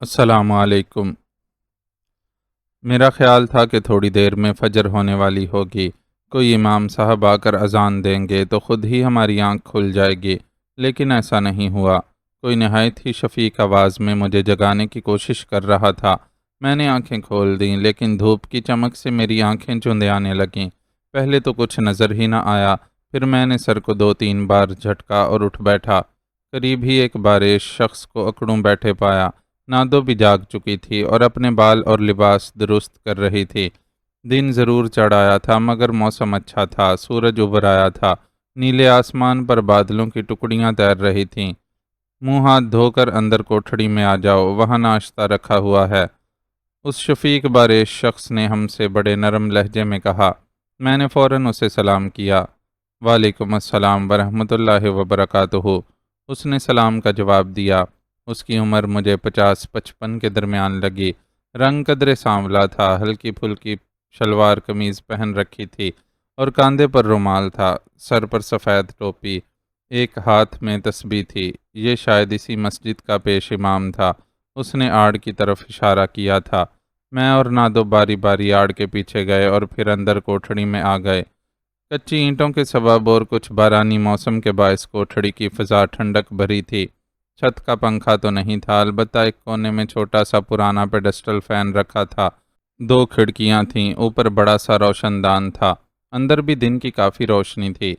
السلام علیکم۔ میرا خیال تھا کہ تھوڑی دیر میں فجر ہونے والی ہوگی، کوئی امام صاحب آ کر اذان دیں گے تو خود ہی ہماری آنکھ کھل جائے گی، لیکن ایسا نہیں ہوا۔ کوئی نہایت ہی شفیق آواز میں مجھے جگانے کی کوشش کر رہا تھا۔ میں نے آنکھیں کھول دیں، لیکن دھوپ کی چمک سے میری آنکھیں چندیانے لگیں۔ پہلے تو کچھ نظر ہی نہ آیا، پھر میں نے سر کو 2-3 بار جھٹکا اور اٹھ بیٹھا۔ قریب ہی ایک بارش شخص کو اکڑوں بیٹھے پایا۔ نادو بھی جاگ چکی تھی اور اپنے بال اور لباس درست کر رہی تھی۔ دن ضرور چڑھ آیا تھا، مگر موسم اچھا تھا، سورج ابھر آیا تھا، نیلے آسمان پر بادلوں کی ٹکڑیاں تیر رہی تھیں۔ منہ ہاتھ دھو کر اندر کوٹھڑی میں آ جاؤ، وہاں ناشتہ رکھا ہوا ہے، اس شفیق بارش شخص نے ہم سے بڑے نرم لہجے میں کہا۔ میں نے فوراً اسے سلام کیا۔ وعلیکم السلام ورحمۃ اللہ وبرکاتہ، اس نے سلام کا جواب دیا۔ اس کی عمر مجھے 50-55 کے درمیان لگی۔ رنگ قدرے سانولا تھا، ہلکی پھلکی شلوار قمیض پہن رکھی تھی اور کاندھے پر رومال تھا، سر پر سفید ٹوپی، ایک ہاتھ میں تسبیح تھی۔ یہ شاید اسی مسجد کا پیش امام تھا۔ اس نے آڑ کی طرف اشارہ کیا تھا۔ میں اور نادو باری باری آڑ کے پیچھے گئے اور پھر اندر کوٹھڑی میں آ گئے۔ کچی اینٹوں کے سبب اور کچھ بارانی موسم کے باعث کوٹھڑی کی فضا ٹھنڈک بھری تھی۔ چھت کا پنکھا تو نہیں تھا، البتہ ایک کونے میں چھوٹا سا پرانا پیڈسٹل فین رکھا تھا۔ 2 کھڑکیاں تھیں، اوپر بڑا سا روشن دان تھا، اندر بھی دن کی کافی روشنی تھی۔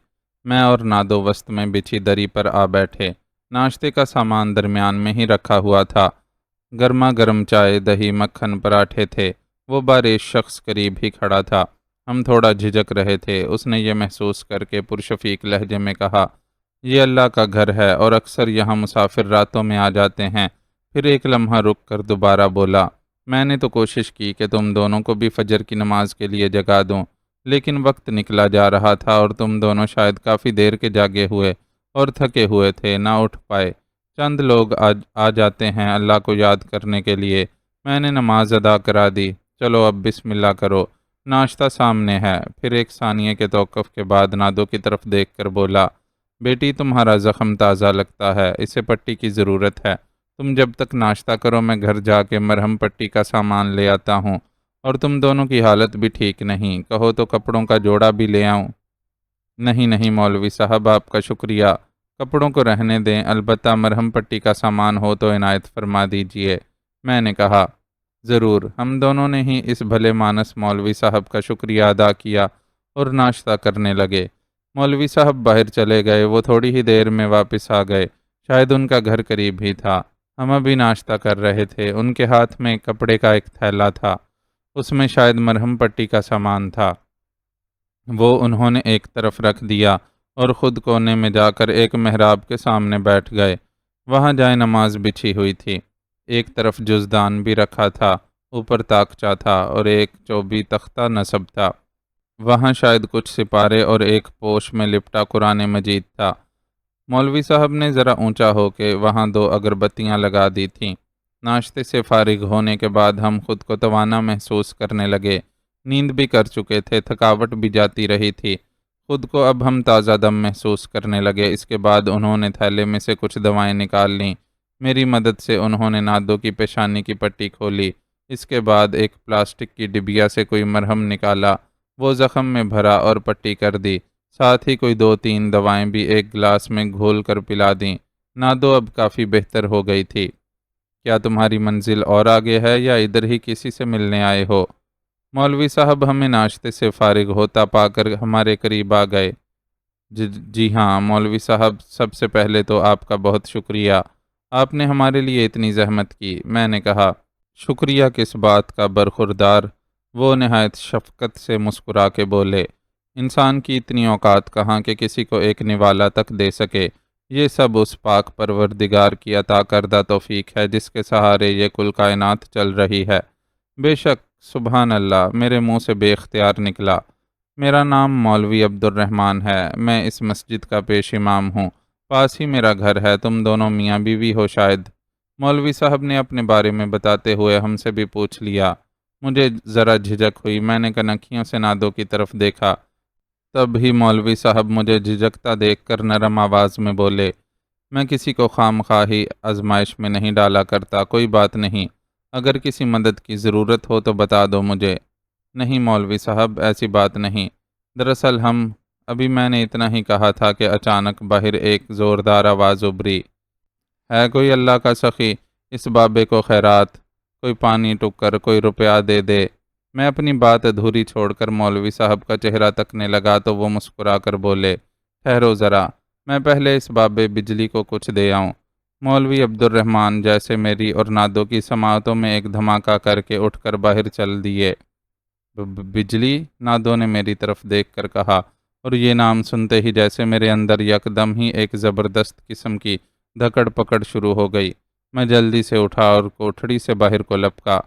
میں اور نادو وسط میں بچھی دری پر آ بیٹھے۔ ناشتے کا سامان درمیان میں ہی رکھا ہوا تھا۔ گرما گرم چائے، دہی، مکھن، پراٹھے تھے۔ وہ بارش شخص قریب ہی کھڑا تھا۔ ہم تھوڑا جھجک رہے تھے۔ اس نے یہ محسوس کر کے پرشفیق لہجے میں کہا، یہ اللہ کا گھر ہے اور اکثر یہاں مسافر راتوں میں آ جاتے ہیں۔ پھر ایک لمحہ رک کر دوبارہ بولا، میں نے تو کوشش کی کہ تم دونوں کو بھی فجر کی نماز کے لیے جگا دوں، لیکن وقت نکلا جا رہا تھا اور تم دونوں شاید کافی دیر کے جاگے ہوئے اور تھکے ہوئے تھے، نہ اٹھ پائے۔ چند لوگ آ جاتے ہیں اللہ کو یاد کرنے کے لیے۔ میں نے نماز ادا کرا دی۔ چلو اب بسم اللہ کرو، ناشتہ سامنے ہے۔ پھر ایک ثانیے کے توقف کے بعد نادو کی طرف دیکھ کر بولا، بیٹی تمہارا زخم تازہ لگتا ہے، اسے پٹی کی ضرورت ہے۔ تم جب تک ناشتہ کرو میں گھر جا کے مرہم پٹی کا سامان لے آتا ہوں، اور تم دونوں کی حالت بھی ٹھیک نہیں، کہو تو کپڑوں کا جوڑا بھی لے آؤں؟ نہیں نہیں مولوی صاحب، آپ کا شکریہ، کپڑوں کو رہنے دیں، البتہ مرہم پٹی کا سامان ہو تو عنایت فرما دیجئے۔ میں نے کہا، ضرور۔ ہم دونوں نے ہی اس بھلے مانس مولوی صاحب کا شکریہ ادا کیا اور ناشتہ کرنے لگے۔ مولوی صاحب باہر چلے گئے، وہ تھوڑی ہی دیر میں واپس آ گئے، شاید ان کا گھر قریب ہی تھا۔ ہم ابھی ناشتہ کر رہے تھے، ان کے ہاتھ میں کپڑے کا ایک تھیلا تھا، اس میں شاید مرہم پٹی کا سامان تھا۔ وہ انہوں نے ایک طرف رکھ دیا اور خود کونے میں جا کر ایک محراب کے سامنے بیٹھ گئے۔ وہاں جائے نماز بچھی ہوئی تھی، ایک طرف جزدان بھی رکھا تھا، اوپر تاکچہ تھا اور ایک چوبی تختہ نصب تھا۔ وہاں شاید کچھ سپارے اور ایک پوش میں لپٹا قرآن مجید تھا۔ مولوی صاحب نے ذرا اونچا ہو کے وہاں 2 اگربتیاں لگا دی تھیں۔ ناشتے سے فارغ ہونے کے بعد ہم خود کو توانا محسوس کرنے لگے، نیند بھی کر چکے تھے، تھکاوٹ بھی جاتی رہی تھی، خود کو اب ہم تازہ دم محسوس کرنے لگے۔ اس کے بعد انہوں نے تھیلے میں سے کچھ دوائیں نکال لیں۔ میری مدد سے انہوں نے نادو کی پیشانی کی پٹی کھولی۔ اس کے بعد ایک پلاسٹک کی ڈبیا سے کوئی مرہم نکالا، وہ زخم میں بھرا اور پٹی کر دی، ساتھ ہی کوئی 2-3 دوائیں بھی ایک گلاس میں گھول کر پلا دیں۔ نادو اب کافی بہتر ہو گئی تھی۔ کیا تمہاری منزل اور آگے ہے یا ادھر ہی کسی سے ملنے آئے ہو؟ مولوی صاحب ہمیں ناشتے سے فارغ ہوتا پا کر ہمارے قریب آ گئے۔ جی ہاں مولوی صاحب، سب سے پہلے تو آپ کا بہت شکریہ، آپ نے ہمارے لیے اتنی زحمت کی۔ میں نے کہا، شکریہ کس بات کا برخوردار؟ وہ نہایت شفقت سے مسکرا کے بولے، انسان کی اتنی اوقات کہاں کہ کسی کو ایک نوالہ تک دے سکے، یہ سب اس پاک پروردگار کی عطا کردہ توفیق ہے جس کے سہارے یہ کل کائنات چل رہی ہے۔ بے شک، سبحان اللہ، میرے منہ سے بے اختیار نکلا۔ میرا نام مولوی عبد الرحمن ہے، میں اس مسجد کا پیش امام ہوں، پاس ہی میرا گھر ہے، تم دونوں میاں بیوی ہو شاید؟ مولوی صاحب نے اپنے بارے میں بتاتے ہوئے ہم سے بھی پوچھ لیا۔ مجھے ذرا جھجک ہوئی، میں نے کنکھیوں سے نادو کی طرف دیکھا۔ تب ہی مولوی صاحب مجھے جھجکتا دیکھ کر نرم آواز میں بولے، میں کسی کو خام خواہی آزمائش میں نہیں ڈالا کرتا۔ کوئی بات نہیں، اگر کسی مدد کی ضرورت ہو تو بتا دو مجھے۔ نہیں مولوی صاحب، ایسی بات نہیں، دراصل ابھی میں نے اتنا ہی کہا تھا کہ اچانک باہر ایک زوردار آواز ابھری، ہے کوئی اللہ کا سخی، اس بابے کو خیرات، کوئی پانی ٹکر، کوئی روپیہ دے دے۔ میں اپنی بات ادھوری چھوڑ کر مولوی صاحب کا چہرہ تکنے لگا تو وہ مسکرا کر بولے، ٹھہرو ذرا، میں پہلے اس بابے بجلی کو کچھ دے آؤں۔ مولوی عبد الرحمن جیسے میری اور نادو کی سماعتوں میں ایک دھماکہ کر کے اٹھ کر باہر چل دیے۔ بجلی؟ نادو نے میری طرف دیکھ کر کہا، اور یہ نام سنتے ہی جیسے میرے اندر یکدم ہی ایک زبردست قسم کی دھکڑ پکڑ شروع ہو گئی۔ میں جلدی سے اٹھا اور کوٹھڑی سے باہر کو لپکا۔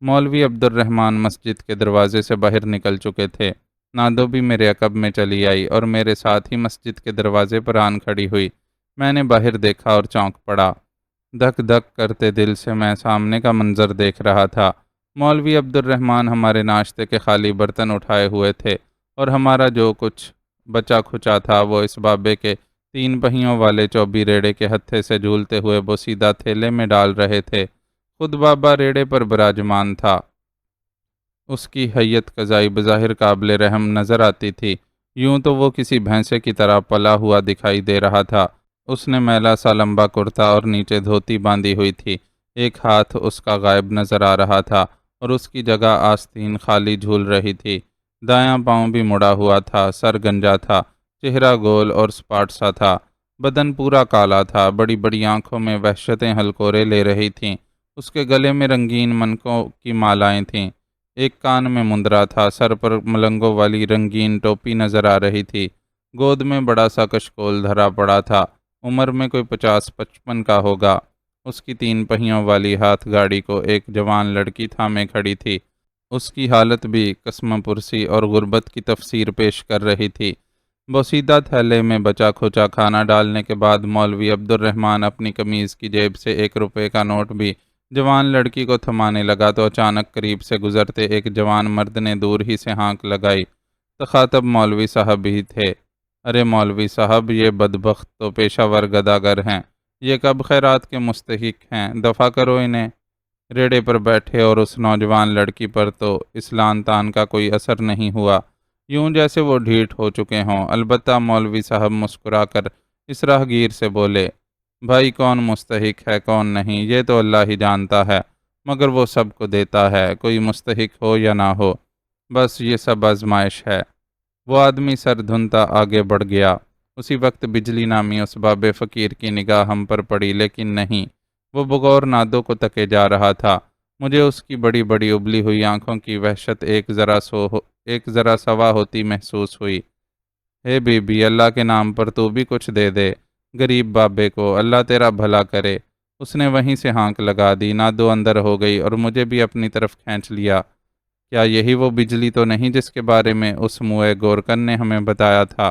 مولوی عبد الرحمن مسجد کے دروازے سے باہر نکل چکے تھے۔ نادو بھی میرے عقب میں چلی آئی اور میرے ساتھ ہی مسجد کے دروازے پر آن کھڑی ہوئی۔ میں نے باہر دیکھا اور چونک پڑا۔ دھک دھک کرتے دل سے میں سامنے کا منظر دیکھ رہا تھا۔ مولوی عبد الرحمن ہمارے ناشتے کے خالی برتن اٹھائے ہوئے تھے اور ہمارا جو کچھ بچا کھچا تھا وہ اس بابے کے 3 پہیوں والے چوبی ریڑے کے ہتھے سے جھولتے ہوئے بوسیدہ تھیلے میں ڈال رہے تھے۔ خود بابا ریڑے پر براجمان تھا۔ اس کی حیت قضائی بظاہر قابل رحم نظر آتی تھی، یوں تو وہ کسی بھینسے کی طرح پلا ہوا دکھائی دے رہا تھا۔ اس نے میلا سا لمبا کرتا اور نیچے دھوتی باندھی ہوئی تھی، ایک ہاتھ اس کا غائب نظر آ رہا تھا اور اس کی جگہ آستین خالی جھول رہی تھی۔ دایاں پاؤں بھی مڑا ہوا تھا، سر گنجا تھا، چہرہ گول اور سپاٹ سا تھا، بدن پورا کالا تھا، بڑی بڑی آنکھوں میں وحشتیں ہلکورے لے رہی تھیں۔ اس کے گلے میں رنگین منکوں کی مالائیں تھیں، ایک کان میں مندرا تھا، سر پر ملنگوں والی رنگین ٹوپی نظر آ رہی تھی، گود میں بڑا سا کشکول دھرا پڑا تھا، عمر میں کوئی 50-55 کا ہوگا۔ اس کی 3 پہیوں والی ہاتھ گاڑی کو ایک جوان لڑکی تھامے کھڑی تھی۔ اس کی حالت بھی قسم پرسی اور غربت کی تفسیر پیش کر رہی تھی۔ بوسیدہ تھیلے میں بچا کھوچا کھانا ڈالنے کے بعد مولوی عبد الرحمن اپنی قمیض کی جیب سے 1 روپے کا نوٹ بھی جوان لڑکی کو تھمانے لگا تو اچانک قریب سے گزرتے ایک جوان مرد نے دور ہی سے ہانک لگائی۔ تخاطب مولوی صاحب ہی تھے۔ ارے مولوی صاحب، یہ بدبخت تو پیشہ ور گداگر ہیں، یہ کب خیرات کے مستحق ہیں، دفع کرو انہیں۔ ریڑے پر بیٹھے اور اس نوجوان لڑکی پر تو اس لعن طعن کا کوئی اثر نہیں ہوا، یوں جیسے وہ ڈھیٹ ہو چکے ہوں۔ البتہ مولوی صاحب مسکرا کر اس راہگیر سے بولے، بھائی کون مستحق ہے کون نہیں یہ تو اللہ ہی جانتا ہے، مگر وہ سب کو دیتا ہے، کوئی مستحق ہو یا نہ ہو، بس یہ سب آزمائش ہے۔ وہ آدمی سر دھنتا آگے بڑھ گیا۔ اسی وقت بجلی نامی اس بابے فقیر کی نگاہ ہم پر پڑی، لیکن نہیں، وہ بغور نادو کو تکے جا رہا تھا۔ مجھے اس کی بڑی بڑی ابلی ہوئی آنکھوں کی وحشت ایک ذرا سوا ہوتی محسوس ہوئی۔ اے بی بی، اللہ کے نام پر تو بھی کچھ دے دے غریب بابے کو، اللہ تیرا بھلا کرے۔ اس نے وہیں سے ہانک لگا دی۔ نادو اندر ہو گئی اور مجھے بھی اپنی طرف کھینچ لیا۔ کیا یہی وہ بجلی تو نہیں جس کے بارے میں اس موئے گورکن نے ہمیں بتایا تھا؟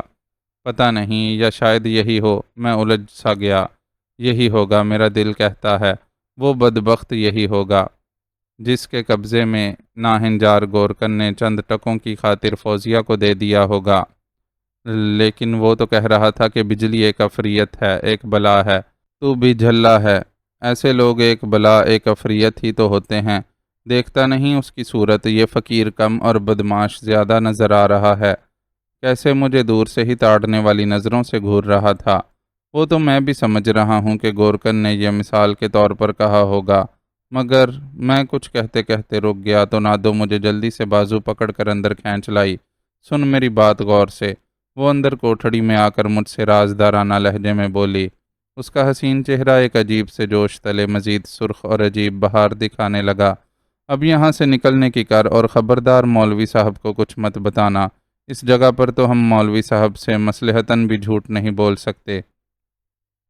پتہ نہیں، یا شاید یہی ہو، میں الجھ سا گیا۔ یہی ہوگا، میرا دل کہتا ہے، وہ بدبخت یہی ہوگا جس کے قبضے میں ناہنجار گورکن نے چند ٹکوں کی خاطر فوزیہ کو دے دیا ہوگا۔ لیکن وہ تو کہہ رہا تھا کہ بجلی ایک عفریت ہے، ایک بلا ہے، تو بھی جھلا ہے۔ ایسے لوگ ایک بلا ایک عفریت ہی تو ہوتے ہیں۔ دیکھتا نہیں اس کی صورت، یہ فقیر کم اور بدمعاش زیادہ نظر آ رہا ہے، کیسے مجھے دور سے ہی تاڑنے والی نظروں سے گھور رہا تھا۔ وہ تو میں بھی سمجھ رہا ہوں کہ گورکن نے یہ مثال کے طور پر کہا ہوگا، مگر میں کچھ کہتے کہتے رک گیا تو نادو مجھے جلدی سے بازو پکڑ کر اندر کھینچ لائی۔ سن میری بات غور سے۔ وہ اندر کوٹھڑی میں آ کر مجھ سے رازدارانہ لہجے میں بولی۔ اس کا حسین چہرہ ایک عجیب سے جوش تلے مزید سرخ اور عجیب بہار دکھانے لگا۔ اب یہاں سے نکلنے کی کر، اور خبردار مولوی صاحب کو کچھ مت بتانا۔ اس جگہ پر تو ہم مولوی صاحب سے مصلحتاً بھی جھوٹ نہیں بول سکتے۔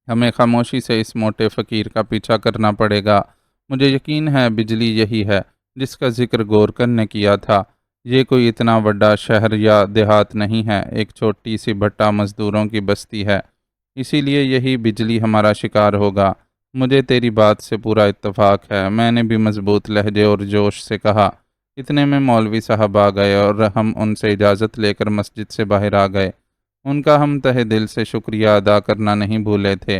ہمیں خاموشی سے اس موٹے فقیر کا پیچھا کرنا پڑے گا۔ مجھے یقین ہے بجلی یہی ہے جس کا ذکر گورکن نے کیا تھا۔ یہ کوئی اتنا بڑا شہر یا دیہات نہیں ہے، ایک چھوٹی سی بھٹا مزدوروں کی بستی ہے، اسی لیے یہی بجلی ہمارا شکار ہوگا۔ مجھے تیری بات سے پورا اتفاق ہے، میں نے بھی مضبوط لہجے اور جوش سے کہا۔ اتنے میں مولوی صاحب آ گئے اور ہم ان سے اجازت لے کر مسجد سے باہر آ گئے۔ ان کا ہم تہہ دل سے شکریہ ادا کرنا نہیں بھولے تھے۔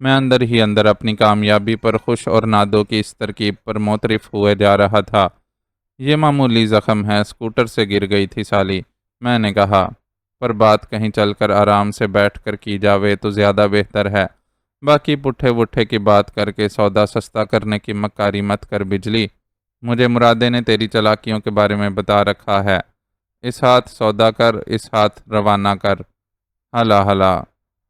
میں اندر ہی اندر اپنی کامیابی پر خوش اور نادو کی اس ترکیب پر معترف ہوئے جا رہا تھا۔ یہ معمولی زخم ہے، اسکوٹر سے گر گئی تھی سالی، میں نے کہا، پر بات کہیں چل کر آرام سے بیٹھ کر کی جاوے تو زیادہ بہتر ہے۔ باقی پٹھے وٹھے کی بات کر کے سودا سستا کرنے کی مکاری مت کر بجلی۔ مجھے مرادے نے تیری چالاکیوں کے بارے میں بتا رکھا ہے۔ اس ہاتھ سودا کر، اس ہاتھ روانہ کر، ہلا ہلا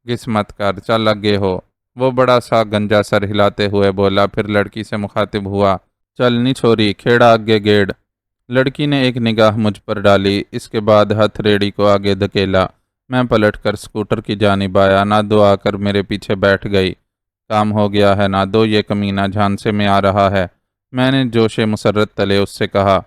قسمت کر، چل لگے ہو۔ وہ بڑا سا گنجا سر ہلاتے ہوئے بولا، پھر لڑکی سے مخاطب ہوا، چلنی چھوری، کھیڑا آگے گیڑ۔ لڑکی نے ایک نگاہ مجھ پر ڈالی، اس کے بعد ہتھ ریڑھی کو آگے دھکیلا۔ میں پلٹ کر اسکوٹر کی جانب آیا، نادو آ کر میرے پیچھے بیٹھ گئی۔ کام ہو گیا ہے نادو، یہ کمینہ جھانسے میں آ رہا ہے، میں نے جوش مسرت تلے اس سے کہا۔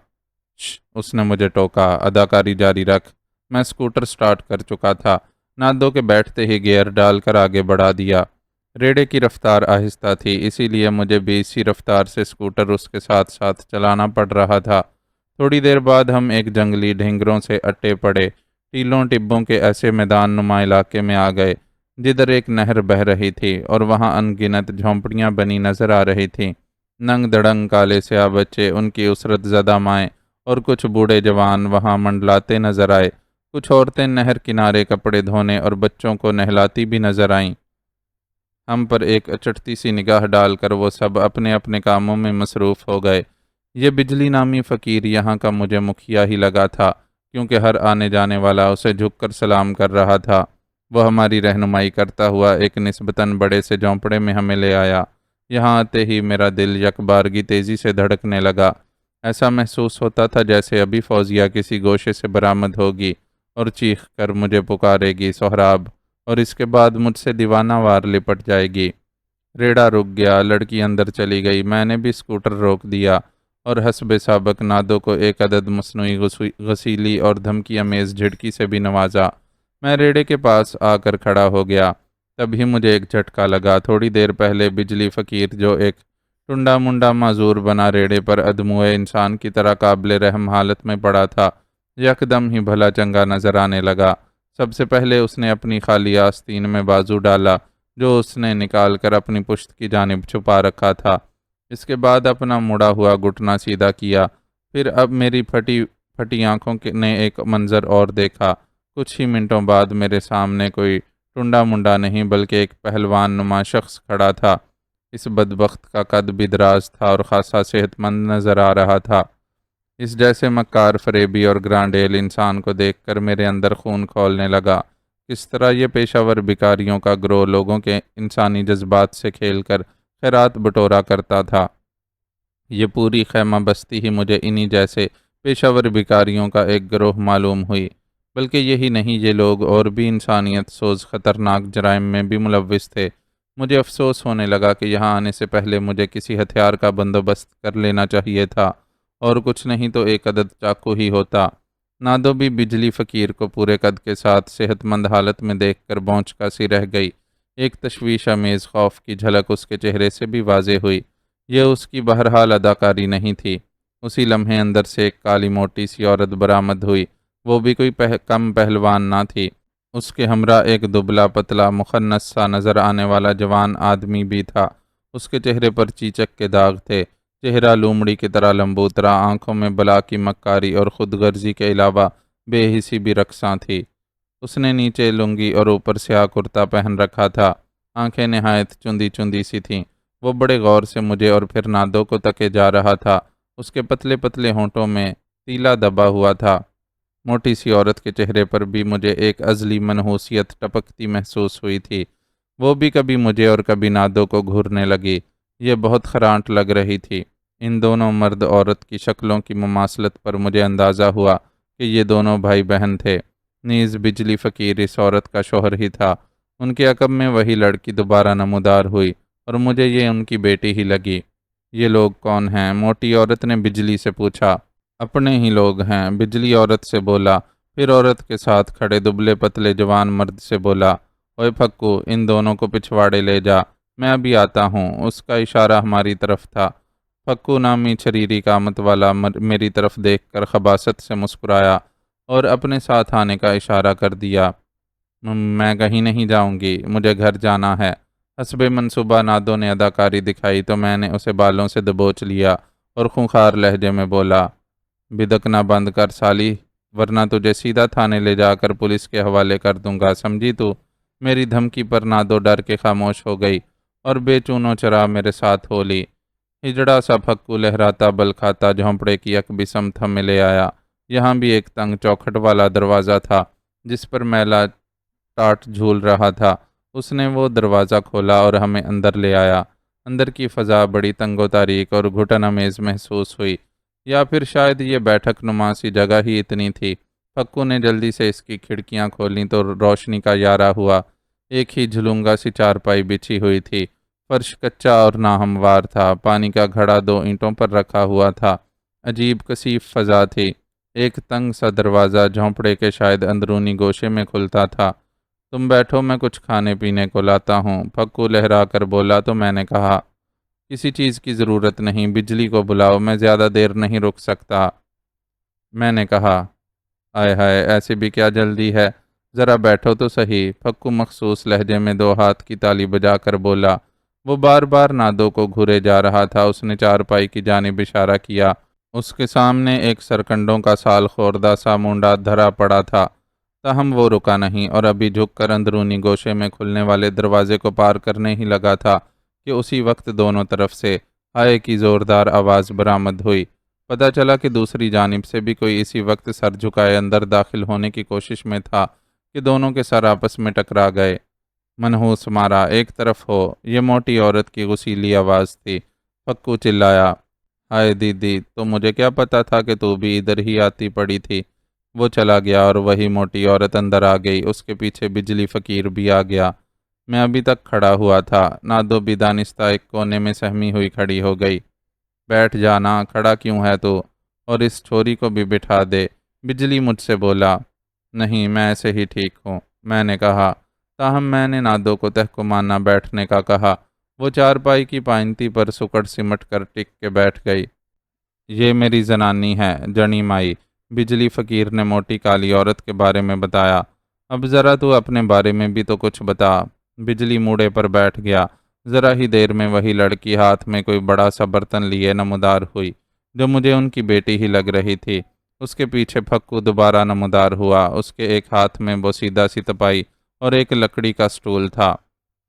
شش، اس نے مجھے ٹوکا، اداکاری جاری رکھ۔ میں اسکوٹر سٹارٹ کر چکا تھا، نادو کے بیٹھتے ہی گیئر ڈال کر آگے بڑھا دیا۔ ریڑے کی رفتار آہستہ تھی، اسی لیے مجھے بھی اسی رفتار سے اسکوٹر اس کے ساتھ ساتھ چلانا پڑ رہا تھا۔ تھوڑی دیر بعد ہم ایک جنگلی ڈھنگروں سے اٹے پڑے ٹیلوں ٹبوں کے ایسے میدان نما علاقے میں آ گئے جدھر ایک نہر بہہ رہی تھی اور وہاں ان گنت جھونپڑیاں بنی نظر آ رہی تھیں۔ ننگ دڑنگ کالے سیاہ بچے، ان کی عسرت زدہ مائیں اور کچھ بوڑھے جوان وہاں منڈلاتے نظر آئے۔ کچھ عورتیں نہر کنارے کپڑے دھونے اور بچوں کو نہلاتی بھی نظر آئیں۔ ہم پر ایک اچٹتی سی نگاہ ڈال کر وہ سب اپنے اپنے کاموں میں مصروف ہو گئے۔ یہ بجلی نامی فقیر یہاں کا مجھے مکھیا ہی لگا تھا، کیونکہ ہر آنے جانے والا اسے جھک کر سلام کر رہا تھا۔ وہ ہماری رہنمائی کرتا ہوا ایک نسبتاً بڑے سے جھونپڑے میں ہمیں لے آیا۔ یہاں آتے ہی میرا دل یک بارگی تیزی سے دھڑکنے لگا۔ ایسا محسوس ہوتا تھا جیسے ابھی فوزیہ کسی گوشے سے برآمد ہوگی اور چیخ کر مجھے پکارے گی، سہراب، اور اس کے بعد مجھ سے دیوانہ وار لپٹ جائے گی۔ ریڑا رک گیا، لڑکی اندر چلی گئی، میں نے بھی اسکوٹر روک دیا اور حسب سابق نادو کو ایک عدد مصنوعی غسیلی اور دھمکی امیز جھٹکی سے بھی نوازا۔ میں ریڑے کے پاس آ کر کھڑا ہو گیا، تبھی مجھے ایک جھٹکا لگا۔ تھوڑی دیر پہلے بجلی فقیر جو ایک ٹنڈا منڈا معذور بنا ریڑے پر ادموئے انسان کی طرح قابل رحم حالت میں پڑا تھا، یکدم ہی بھلا چنگا نظر آنے لگا۔ سب سے پہلے اس نے اپنی خالی آستین میں بازو ڈالا جو اس نے نکال کر اپنی پشت کی جانب چھپا رکھا تھا۔ اس کے بعد اپنا مڑا ہوا گھٹنا سیدھا کیا، پھر اب میری پھٹی آنکھوں نے ایک منظر اور دیکھا۔ کچھ ہی منٹوں بعد میرے سامنے کوئی ٹنڈا منڈا نہیں بلکہ ایک پہلوان نما شخص کھڑا تھا۔ اس بدبخت کا قد بھی دراز تھا اور خاصا صحت مند نظر آ رہا تھا۔ اس جیسے مکار، فریبی اور گرانڈیل انسان کو دیکھ کر میرے اندر خون کھولنے لگا۔ کس طرح یہ پیشہ ور بھکاریوں کا گروہ لوگوں کے انسانی جذبات سے کھیل کر خیرات بٹورا کرتا تھا۔ یہ پوری خیمہ بستی ہی مجھے انہی جیسے پیشہ ور بھکاریوں کا ایک گروہ معلوم ہوئی۔ بلکہ یہی نہیں، یہ لوگ اور بھی انسانیت سوز خطرناک جرائم میں بھی ملوث تھے۔ مجھے افسوس ہونے لگا کہ یہاں آنے سے پہلے مجھے کسی ہتھیار کا بندوبست کر لینا چاہیے تھا، اور کچھ نہیں تو ایک عدد چاقو ہی ہوتا۔ نادو بھی بجلی فقیر کو پورے قد کے ساتھ صحت مند حالت میں دیکھ کر بونچکا سی رہ گئی۔ ایک تشویش آمیز خوف کی جھلک اس کے چہرے سے بھی واضح ہوئی۔ یہ اس کی بہرحال اداکاری نہیں تھی۔ اسی لمحے اندر سے ایک کالی موٹی سی عورت برآمد ہوئی، وہ بھی کوئی کم پہلوان نہ تھی۔ اس کے ہمراہ ایک دبلا پتلا مخنث سا نظر آنے والا جوان آدمی بھی تھا۔ اس کے چہرے پر چیچک کے داغ تھے، چہرہ لومڑی کی طرح لمبوترا، آنکھوں میں بلا کی مکاری اور خود غرضی کے علاوہ بے حسی بھی رقصاں تھی۔ اس نے نیچے لنگی اور اوپر سیاہ کرتا پہن رکھا تھا، آنکھیں نہایت چندی چندی سی تھیں۔ وہ بڑے غور سے مجھے اور پھر نادو کو تکے جا رہا تھا، اس کے پتلے پتلے ہونٹوں میں تیلا دبا ہوا تھا۔ موٹی سی عورت کے چہرے پر بھی مجھے ایک ازلی منحوسیت ٹپکتی محسوس ہوئی تھی۔ وہ بھی کبھی مجھے اور کبھی نادو کو گھورنے لگی۔ یہ بہت خرانٹ لگ رہی تھی۔ ان دونوں مرد عورت کی شکلوں کی مماثلت پر مجھے اندازہ ہوا کہ یہ دونوں بھائی بہن تھے۔ نیز بجلی فقیر اس عورت کا شوہر ہی تھا۔ ان کے عقب میں وہی لڑکی دوبارہ نمودار ہوئی اور مجھے یہ ان کی بیٹی ہی لگی۔ یہ لوگ کون ہیں؟ موٹی عورت نے بجلی سے پوچھا۔ اپنے ہی لوگ ہیں، بجلی عورت سے بولا، پھر عورت کے ساتھ کھڑے دبلے پتلے جوان مرد سے بولا، اوے پھکو، ان دونوں کو پچھواڑے لے جا، میں ابھی آتا ہوں۔ اس کا اشارہ ہماری طرف تھا۔ پھکو نامی چھریری قامت والا میری طرف دیکھ کر خباثت سے مسکرایا اور اپنے ساتھ آنے کا اشارہ کر دیا۔ میں کہیں نہیں جاؤں گی، مجھے گھر جانا ہے۔ حسب منصوبہ نادو نے اداکاری دکھائی تو میں نے اسے بالوں سے دبوچ لیا اور خونخوار لہجے میں بولا، بدکنا بند کر سالی، ورنہ تجھے سیدھا تھانے لے جا کر پولیس کے حوالے کر دوں گا، سمجھی تو؟ میری دھمکی پر نادو ڈر کے خاموش ہو گئی اور بے چونو چرا میرے ساتھ ہو لی۔ ہجڑا سا پھکو لہراتا بل کھاتا جھونپڑے کی اکبی سمت ہمیں لے آیا۔ یہاں بھی ایک تنگ چوکھٹ والا دروازہ تھا جس پر میلا ٹاٹ جھول رہا تھا۔ اس نے وہ دروازہ کھولا اور ہمیں اندر لے آیا۔ اندر کی فضا بڑی تنگ و تاریک اور گھٹن امیز محسوس ہوئی، یا پھر شاید یہ بیٹھک نما سی جگہ ہی اتنی تھی۔ پھکو نے جلدی سے اس کی کھڑکیاں کھولیں تو روشنی کا یارا ہوا۔ ایک ہی جھلونگا سی چارپائی بچھی ہوئی تھی۔ فرش کچا اور ناہموار تھا۔ پانی کا گھڑا 2 اینٹوں پر رکھا ہوا تھا۔ عجیب کثیف فضا تھی۔ ایک تنگ سا دروازہ جھونپڑے کے شاید اندرونی گوشے میں کھلتا تھا۔ تم بیٹھو، میں کچھ کھانے پینے کو لاتا ہوں، پھکو لہرا کر بولا تو میں نے کہا، کسی چیز کی ضرورت نہیں، بجلی کو بلاؤ، میں زیادہ دیر نہیں رک سکتا۔ میں نے کہا، آئے ہائے، ایسے بھی کیا جلدی ہے، ذرا بیٹھو تو صحیح۔ پھکو مخصوص لہجے میں 2 ہاتھ کی تالی بجا کر بولا۔ وہ بار بار نادو کو گھورے جا رہا تھا۔ اس نے چارپائی کی جانب اشارہ کیا۔ اس کے سامنے ایک سرکنڈوں کا سال خوردہ سا مونڈا دھرا پڑا تھا، تاہم وہ رکا نہیں اور ابھی جھک کر اندرونی گوشے میں کھلنے والے دروازے کو پار کرنے ہی لگا تھا کہ اسی وقت دونوں طرف سے ہائے کی زوردار آواز برآمد ہوئی۔ پتہ چلا کہ دوسری جانب سے بھی کوئی اسی وقت سر جھکائے اندر داخل ہونے کی کوشش میں تھا کہ دونوں کے سر آپس میں ٹکرا گئے۔ منحوس مارا، ایک طرف ہو، یہ موٹی عورت کی غسیلی آواز تھی۔ پھکو چلایا، ہائے دیدی، تو مجھے کیا پتا تھا کہ تو بھی ادھر ہی آتی پڑی تھی۔ وہ چلا گیا اور وہی موٹی عورت اندر آ گئی۔ اس کے پیچھے بجلی فقیر بھی آ گیا۔ میں ابھی تک کھڑا ہوا تھا۔ نادو بھی دانستہ ایک کونے میں سہمی ہوئی کھڑی ہو گئی۔ بیٹھ جانا، کھڑا کیوں ہے تو، اور اس چھوری کو بھی بٹھا دے، بجلی مجھ سے بولا۔ نہیں، میں ایسے ہی ٹھیک ہوں، میں نے کہا، تاہم میں نے نادو کو تحکمانہ بیٹھنے کا کہا۔ وہ چارپائی کی پائنتی پر سکڑ سمٹ کر ٹک کے بیٹھ گئی۔ یہ میری زنانی ہے، جنی مائی، بجلی فقیر نے موٹی کالی عورت کے بارے میں بتایا۔ اب ذرا تو اپنے بارے میں بھی تو کچھ بتا۔ بجلی موڑے پر بیٹھ گیا۔ ذرا ہی دیر میں وہی لڑکی ہاتھ میں کوئی بڑا سا برتن لیے نمودار ہوئی، جو مجھے ان کی بیٹی ہی لگ رہی تھی۔ اس کے پیچھے پھکو دوبارہ نمودار ہوا۔ اس کے ایک ہاتھ میں بوسیدہ سی تپائی اور ایک لکڑی کا سٹول تھا۔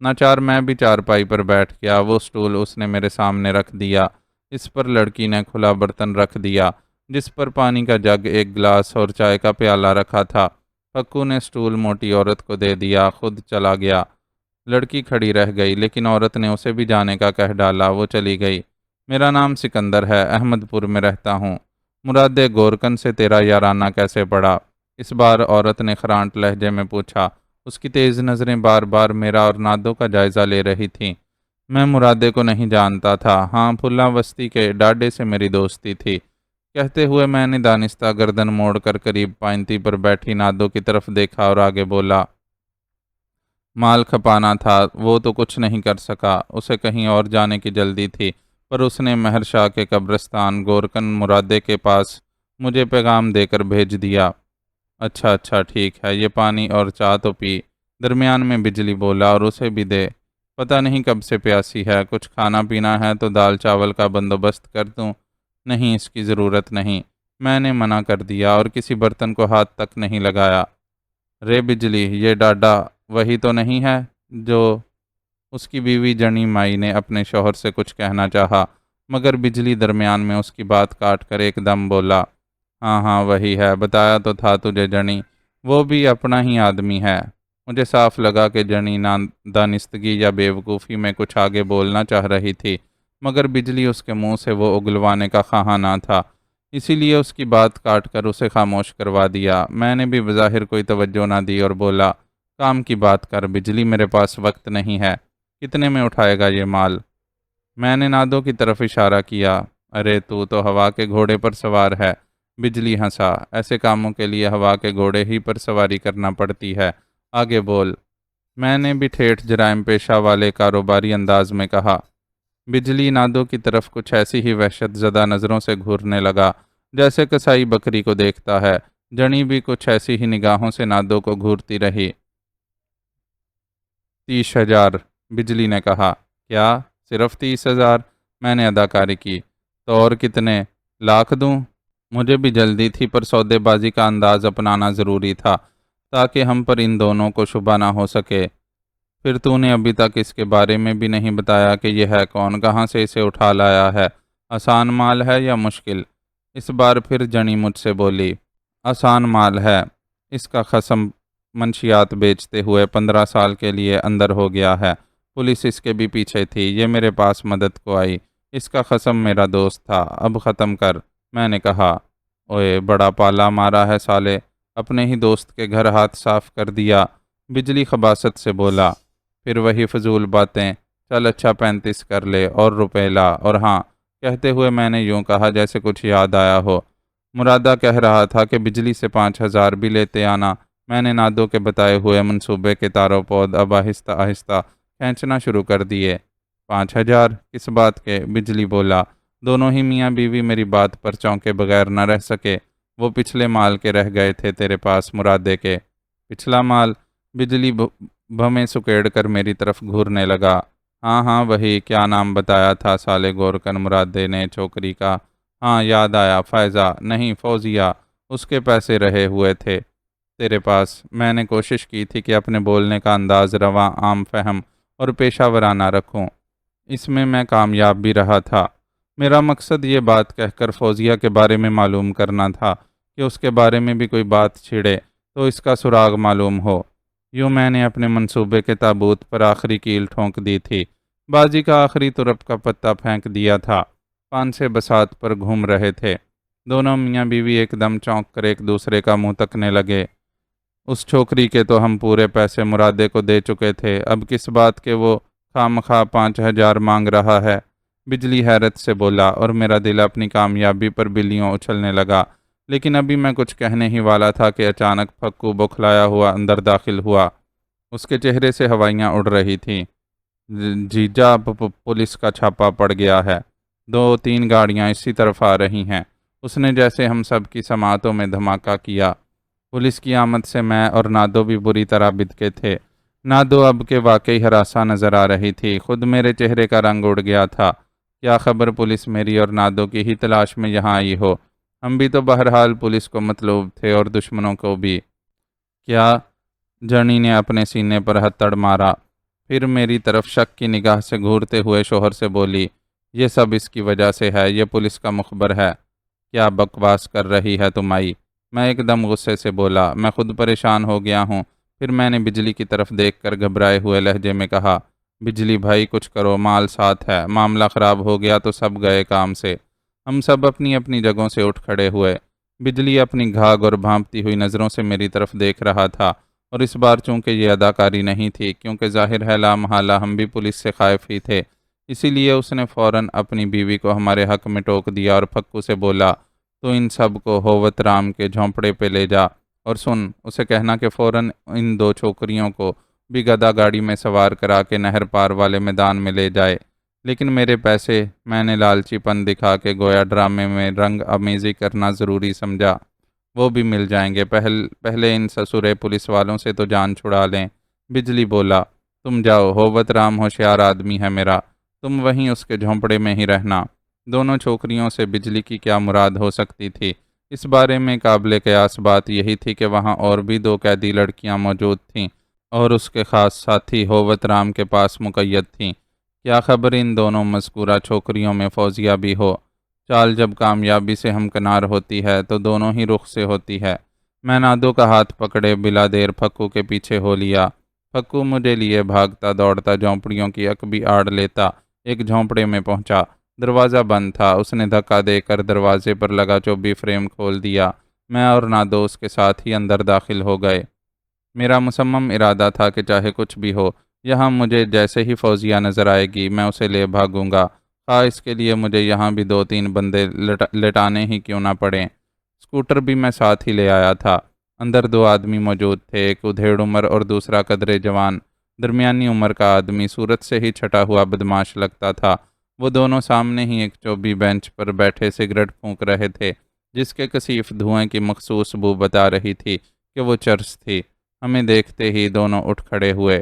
ناچار میں بھی چارپائی پر بیٹھ گیا۔ وہ سٹول اس نے میرے سامنے رکھ دیا۔ اس پر لڑکی نے کھلا برتن رکھ دیا جس پر پانی کا جگ، ایک گلاس اور چائے کا پیالہ رکھا تھا۔ پھکو نے سٹول موٹی عورت کو دے دیا، خود چلا گیا۔ لڑکی کھڑی رہ گئی، لیکن عورت نے اسے بھی جانے کا کہہ ڈالا۔ وہ چلی گئی۔ میرا نام سکندر ہے، احمد پور میں رہتا ہوں۔ مراد گورکن سے تیرا یارانہ کیسے پڑا؟ اس بار عورت نے خرانٹ لہجے میں پوچھا۔ اس کی تیز نظریں بار بار میرا اور نادو کا جائزہ لے رہی تھیں۔ میں مرادے کو نہیں جانتا تھا، ہاں پھلا وسطی کے ڈاڈے سے میری دوستی تھی۔ کہتے ہوئے میں نے دانستہ گردن موڑ کر قریب پائنتی پر بیٹھی نادو کی طرف دیکھا اور آگے بولا، مال کھپانا تھا، وہ تو کچھ نہیں کر سکا، اسے کہیں اور جانے کی جلدی تھی، پر اس نے مہر شاہ کے قبرستان گورکن مرادے کے پاس مجھے پیغام دے کر بھیج دیا۔ اچھا اچھا، ٹھیک ہے، یہ پانی اور چائے تو پی۔ درمیان میں بجلی بولا، اور اسے بھی دے، پتہ نہیں کب سے پیاسی ہے، کچھ کھانا پینا ہے تو دال چاول کا بندوبست کر دوں۔ نہیں، اس کی ضرورت نہیں، میں نے منع کر دیا اور کسی برتن کو ہاتھ تک نہیں لگایا۔ رے بجلی، یہ ڈاڈا وہی تو نہیں ہے جو؟ اس کی بیوی جنی مائی نے اپنے شوہر سے کچھ کہنا چاہا، مگر بجلی درمیان میں اس کی بات کاٹ کر ایک دم بولا، ہاں ہاں وہی ہے، بتایا تو تھا تجھے جنی، وہ بھی اپنا ہی آدمی ہے۔ مجھے صاف لگا کہ جنی دانستگی یا بیوقوفی میں کچھ آگے بولنا چاہ رہی تھی، مگر بجلی اس کے منہ سے وہ اگلوانے کا خواہاں نہ تھا، اسی لیے اس کی بات کاٹ کر اسے خاموش کروا دیا۔ میں نے بھی بظاہر کوئی توجہ نہ دی اور بولا، کام کی بات کر بجلی، میرے پاس وقت نہیں ہے، کتنے میں اٹھائے گا یہ مال؟ میں نے نادو کی طرف اشارہ کیا۔ ارے تو ہوا کے گھوڑے پر سوار ہے، بجلی ہنسا، ایسے کاموں کے لیے ہوا کے گھوڑے ہی پر سواری کرنا پڑتی ہے، آگے بول۔ میں نے بھی ٹھیٹھ جرائم پیشہ والے کاروباری انداز میں کہا۔ بجلی نادو کی طرف کچھ ایسی ہی وحشت زدہ نظروں سے گھورنے لگا جیسے کسائی بکری کو دیکھتا ہے۔ جنی بھی کچھ ایسی ہی نگاہوں سے نادو کو گھورتی رہی۔ 30,000، بجلی نے کہا۔ کیا صرف 30,000؟ میں نے اداکاری کی۔ تو اور کتنے؟ لاکھ دوں؟ مجھے بھی جلدی تھی، پر سودے بازی کا انداز اپنانا ضروری تھا تاکہ ہم پر ان دونوں کو شبہ نہ ہو سکے۔ پھر تو نے ابھی تک اس کے بارے میں بھی نہیں بتایا کہ یہ ہے کون، کہاں سے اسے اٹھا لایا ہے، آسان مال ہے یا مشکل؟ اس بار پھر جنی مجھ سے بولی۔ آسان مال ہے۔ اس کا خصم منشیات بیچتے ہوئے 15 سال کے لیے اندر ہو گیا ہے۔ پولیس اس کے بھی پیچھے تھی، یہ میرے پاس مدد کو آئی۔ اس کا خصم میرا دوست تھا۔ اب ختم کر، میں نے کہا۔ اوئے بڑا پالا مارا ہے سالے، اپنے ہی دوست کے گھر ہاتھ صاف کر دیا، بجلی خباثت سے بولا۔ پھر وہی فضول باتیں، چل اچھا 35 کر لے اور روپے لا، اور ہاں، کہتے ہوئے میں نے یوں کہا جیسے کچھ یاد آیا ہو، مرادہ کہہ رہا تھا کہ بجلی سے 5,000 بھی لیتے آنا۔ میں نے نادو کے بتائے ہوئے منصوبے کے تارو پود اب آہستہ آہستہ کھینچنا شروع کر دیے۔ 5,000 کس بات کے؟ بجلی بولا۔ دونوں ہی میاں بیوی میری بات پر چونکے بغیر نہ رہ سکے۔ وہ پچھلے مال کے رہ گئے تھے تیرے پاس، مرادے کے۔ پچھلا مال؟ بجلی بھمیں سکیڑ کر میری طرف گھورنے لگا۔ ہاں ہاں وہی، کیا نام بتایا تھا سالے گورکن مرادے نے چھوکری کا؟ ہاں یاد آیا، فائزہ نہیں فوزیہ، اس کے پیسے رہے ہوئے تھے تیرے پاس۔ میں نے کوشش کی تھی کہ اپنے بولنے کا انداز رواں، عام فہم اور پیشہ ورانہ رکھوں۔ اس میں کامیاب بھی رہا تھا۔ میرا مقصد یہ بات کہہ کر فوزیہ کے بارے میں معلوم کرنا تھا کہ اس کے بارے میں بھی کوئی بات چھڑے تو اس کا سراغ معلوم ہو۔ یوں میں نے اپنے منصوبے کے تابوت پر آخری کیل ٹھونک دی تھی، بازی کا آخری ترپ کا پتہ پھینک دیا تھا۔ پانسے بساط پر گھوم رہے تھے۔ دونوں میاں بیوی ایک دم چونک کر ایک دوسرے کا منہ تکنے لگے۔ اس چھوکری کے تو ہم پورے پیسے مرادے کو دے چکے تھے، اب کس بات کے وہ خواہ 5,000 مانگ رہا ہے؟ بجلی حیرت سے بولا، اور میرا دل اپنی کامیابی پر بلیوں اچھلنے لگا۔ لیکن ابھی میں کچھ کہنے ہی والا تھا کہ اچانک پھکو بوکھلایا ہوا اندر داخل ہوا۔ اس کے چہرے سے ہوائیاں اڑ رہی تھیں۔ جیجا، پولیس کا چھاپا پڑ گیا ہے، 2-3 گاڑیاں اسی طرف آ رہی ہیں۔ اس نے جیسے ہم سب کی سماعتوں میں دھماکہ کیا۔ پولیس کی آمد سے میں اور نادو بھی بری طرح بدکے تھے۔ نادو اب کے واقعی ہراساں نظر آ رہی تھی، خود میرے چہرے کا رنگ اڑ گیا تھا۔ کیا خبر پولیس میری اور نادو کی ہی تلاش میں یہاں آئی ہو؟ ہم بھی تو بہرحال پولیس کو مطلوب تھے اور دشمنوں کو بھی۔ کیا؟ جرنی نے اپنے سینے پر ہتھڑ مارا، پھر میری طرف شک کی نگاہ سے گھورتے ہوئے شوہر سے بولی۔ یہ سب اس کی وجہ سے ہے، یہ پولیس کا مخبر ہے۔ کیا بکواس کر رہی ہے تم آئی؟ میں ایک دم غصے سے بولا۔ میں خود پریشان ہو گیا ہوں۔ پھر میں نے بجلی کی طرف دیکھ کر گھبرائے ہوئے لہجے میں کہا، بجلی بھائی کچھ کرو، مال ساتھ ہے، معاملہ خراب ہو گیا تو سب گئے کام سے۔ ہم سب اپنی اپنی جگہوں سے اٹھ کھڑے ہوئے۔ بجلی اپنی گھاگ اور بھانپتی ہوئی نظروں سے میری طرف دیکھ رہا تھا، اور اس بار چونکہ یہ اداکاری نہیں تھی، کیونکہ ظاہر ہے لا محالہ ہم بھی پولیس سے خائف ہی تھے، اسی لیے اس نے فوراً اپنی بیوی کو ہمارے حق میں ٹوک دیا اور پھکو سے بولا، تو ان سب کو ہووت رام کے جھونپڑے پہ لے جا، اور سن، اسے کہنا کہ فوراً ان 2 چھوکریوں کو بھی گدا گاڑی میں سوار کرا کے نہر پار والے میدان میں لے جائے۔ لیکن میرے پیسے، میں نے لالچی پن دکھا کے گویا ڈرامے میں رنگ آمیزی کرنا ضروری سمجھا، وہ بھی مل جائیں گے، پہلے ان سسورے پولیس والوں سے تو جان چھڑا لیں۔ بجلی بولا، تم جاؤ، ہووت رام ہوشیار آدمی ہے میرا، تم وہیں اس کے جھونپڑے میں ہی رہنا۔ دونوں چھوکریوں سے بجلی کی کیا مراد ہو سکتی تھی؟ اس بارے میں قابل قیاس بات یہی تھی کہ وہاں اور بھی 2 قیدی لڑکیاں موجود تھیں اور اس کے خاص ساتھی ہووت رام کے پاس مقید تھیں۔ کیا خبر ان دونوں مذکورہ چھوکریوں میں فوزیہ بھی ہو؟ چال جب کامیابی سے ہمکنار ہوتی ہے تو دونوں ہی رخ سے ہوتی ہے۔ میں نادو کا ہاتھ پکڑے بلا دیر پھکو کے پیچھے ہو لیا۔ پھکو مجھے لیے بھاگتا دوڑتا جھونپڑیوں کی عقبی آڑ لیتا ایک جھونپڑے میں پہنچا۔ دروازہ بند تھا۔ اس نے دھکا دے کر دروازے پر لگا چوبی فریم کھول دیا۔ میں اور نادو اس کے ساتھ ہی اندر داخل ہو گئے۔ میرا مصمم ارادہ تھا کہ چاہے کچھ بھی ہو، یہاں مجھے جیسے ہی فوزیہ نظر آئے گی میں اسے لے بھاگوں گا، خواہ اس کے لیے مجھے یہاں بھی 2-3 بندے لٹانے ہی کیوں نہ پڑیں۔ اسکوٹر بھی میں ساتھ ہی لے آیا تھا۔ اندر 2 آدمی موجود تھے، ایک ادھیڑ عمر اور دوسرا قدرے جوان، درمیانی عمر کا آدمی، صورت سے ہی چھٹا ہوا بدماش لگتا تھا۔ وہ دونوں سامنے ہی ایک چوبی بینچ پر بیٹھے سگریٹ پھونک رہے تھے، جس کے کثیف دھوئیں کی مخصوص بو بتا رہی تھی کہ وہ چرس تھی۔ ہمیں دیکھتے ہی دونوں اٹھ کھڑے ہوئے۔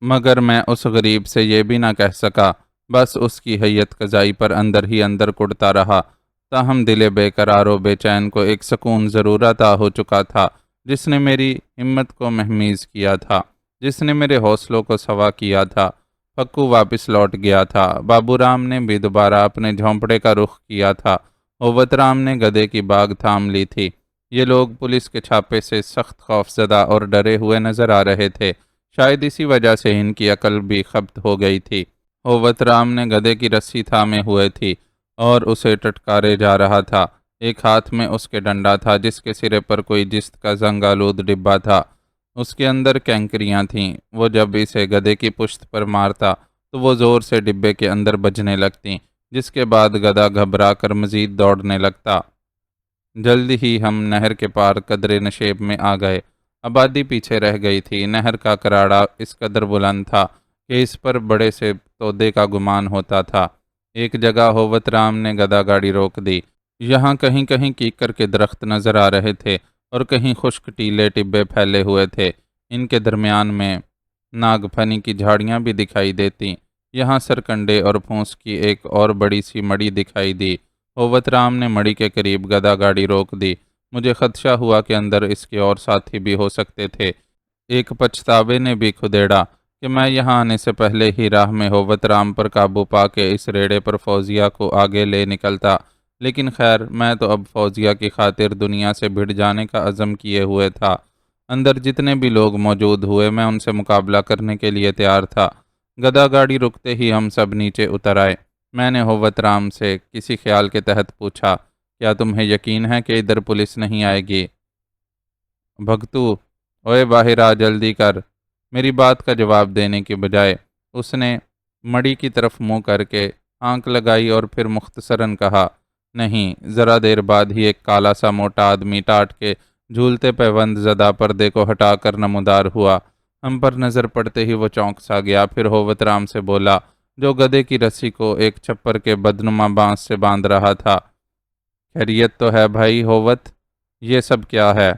مگر میں اس غریب سے یہ بھی نہ کہہ سکا، بس اس کی حیت قضائی پر اندر ہی اندر کڑتا رہا۔ تاہم دل بے قرار و بے چین کو ایک سکون ضرور عطا ہو چکا تھا، جس نے میری ہمت کو مہمیز کیا تھا، جس نے میرے حوصلوں کو سوا کیا تھا۔ پھکو واپس لوٹ گیا تھا۔ بابو رام نے بھی دوبارہ اپنے جھونپڑے کا رخ کیا تھا۔ ہووت رام نے گدھے کی باگ تھام لی تھی۔ یہ لوگ پولیس کے چھاپے سے سخت خوف زدہ اور ڈرے ہوئے نظر آ رہے تھے۔ شاید اسی وجہ سے ان کی عقل بھی خبت ہو گئی تھی۔ ہووت رام نے گدھے کی رسی تھامے ہوئے تھی اور اسے ٹٹکارے جا رہا تھا۔ ایک ہاتھ میں اس کے ڈنڈا تھا جس کے سرے پر کوئی جست کا زنگ آلود ڈبہ تھا۔ اس کے اندر کینکریاں تھیں۔ وہ جب اسے گدھے کی پشت پر مارتا تو وہ زور سے ڈبے کے اندر بجنے لگتیں، جس کے بعد گدھا گھبرا کر مزید دوڑنے لگتا۔ جلد ہی ہم نہر کے پار قدرے نشیب میں آ گئے۔ آبادی پیچھے رہ گئی تھی۔ نہر کا کراڑا اس قدر بلند تھا کہ اس پر بڑے سے تودے کا گمان ہوتا تھا۔ ایک جگہ ہووت رام نے گدھا گاڑی روک دی۔ یہاں کہیں کہیں کیکر کے درخت نظر آ رہے تھے اور کہیں خشک ٹیلے ٹبے پھیلے ہوئے تھے۔ ان کے درمیان میں ناگ پھنی کی جھاڑیاں بھی دکھائی دیتی۔ یہاں سرکنڈے اور پھونس کی ایک اور بڑی سی مڑی دکھائی دی۔ ہووت رام نے مڑی کے قریب گدھا گاڑی روک دی۔ مجھے خدشہ ہوا کہ اندر اس کے اور ساتھی بھی ہو سکتے تھے۔ ایک پچھتاوے نے بھی کھدیڑا کہ میں یہاں آنے سے پہلے ہی راہ میں ہووت رام پر قابو پا کے اس ریڑے پر فوزیہ کو آگے لے نکلتا، لیکن خیر میں تو اب فوزیہ کی خاطر دنیا سے بھڑ جانے کا عزم کیے ہوئے تھا۔ اندر جتنے بھی لوگ موجود ہوئے میں ان سے مقابلہ کرنے کے لیے تیار تھا۔ گدھا گاڑی رکتے ہی ہم سب نیچے اتر آئے۔ میں نے ہووت رام سے کسی خیال کے تحت پوچھا، کیا تمہیں یقین ہے کہ ادھر پولیس نہیں آئے گی؟ بھگتو، اوئے باہر آ، جلدی کر۔ میری بات کا جواب دینے کے بجائے اس نے مڑی کی طرف منہ کر کے آنکھ لگائی اور پھر مختصراً کہا، نہیں۔ ذرا دیر بعد ہی ایک کالا سا موٹا آدمی ٹاٹ کے جھولتے پیوند زدہ پردے کو ہٹا کر نمودار ہوا۔ ہم پر نظر پڑتے ہی وہ چونک سا گیا، پھر ہووت رام سے بولا، جو گدھے کی رسی کو ایک چھپر کے بدنما بانس سے باندھ رہا تھا، خیریت تو ہے بھائی ہووت؟ یہ سب کیا ہے؟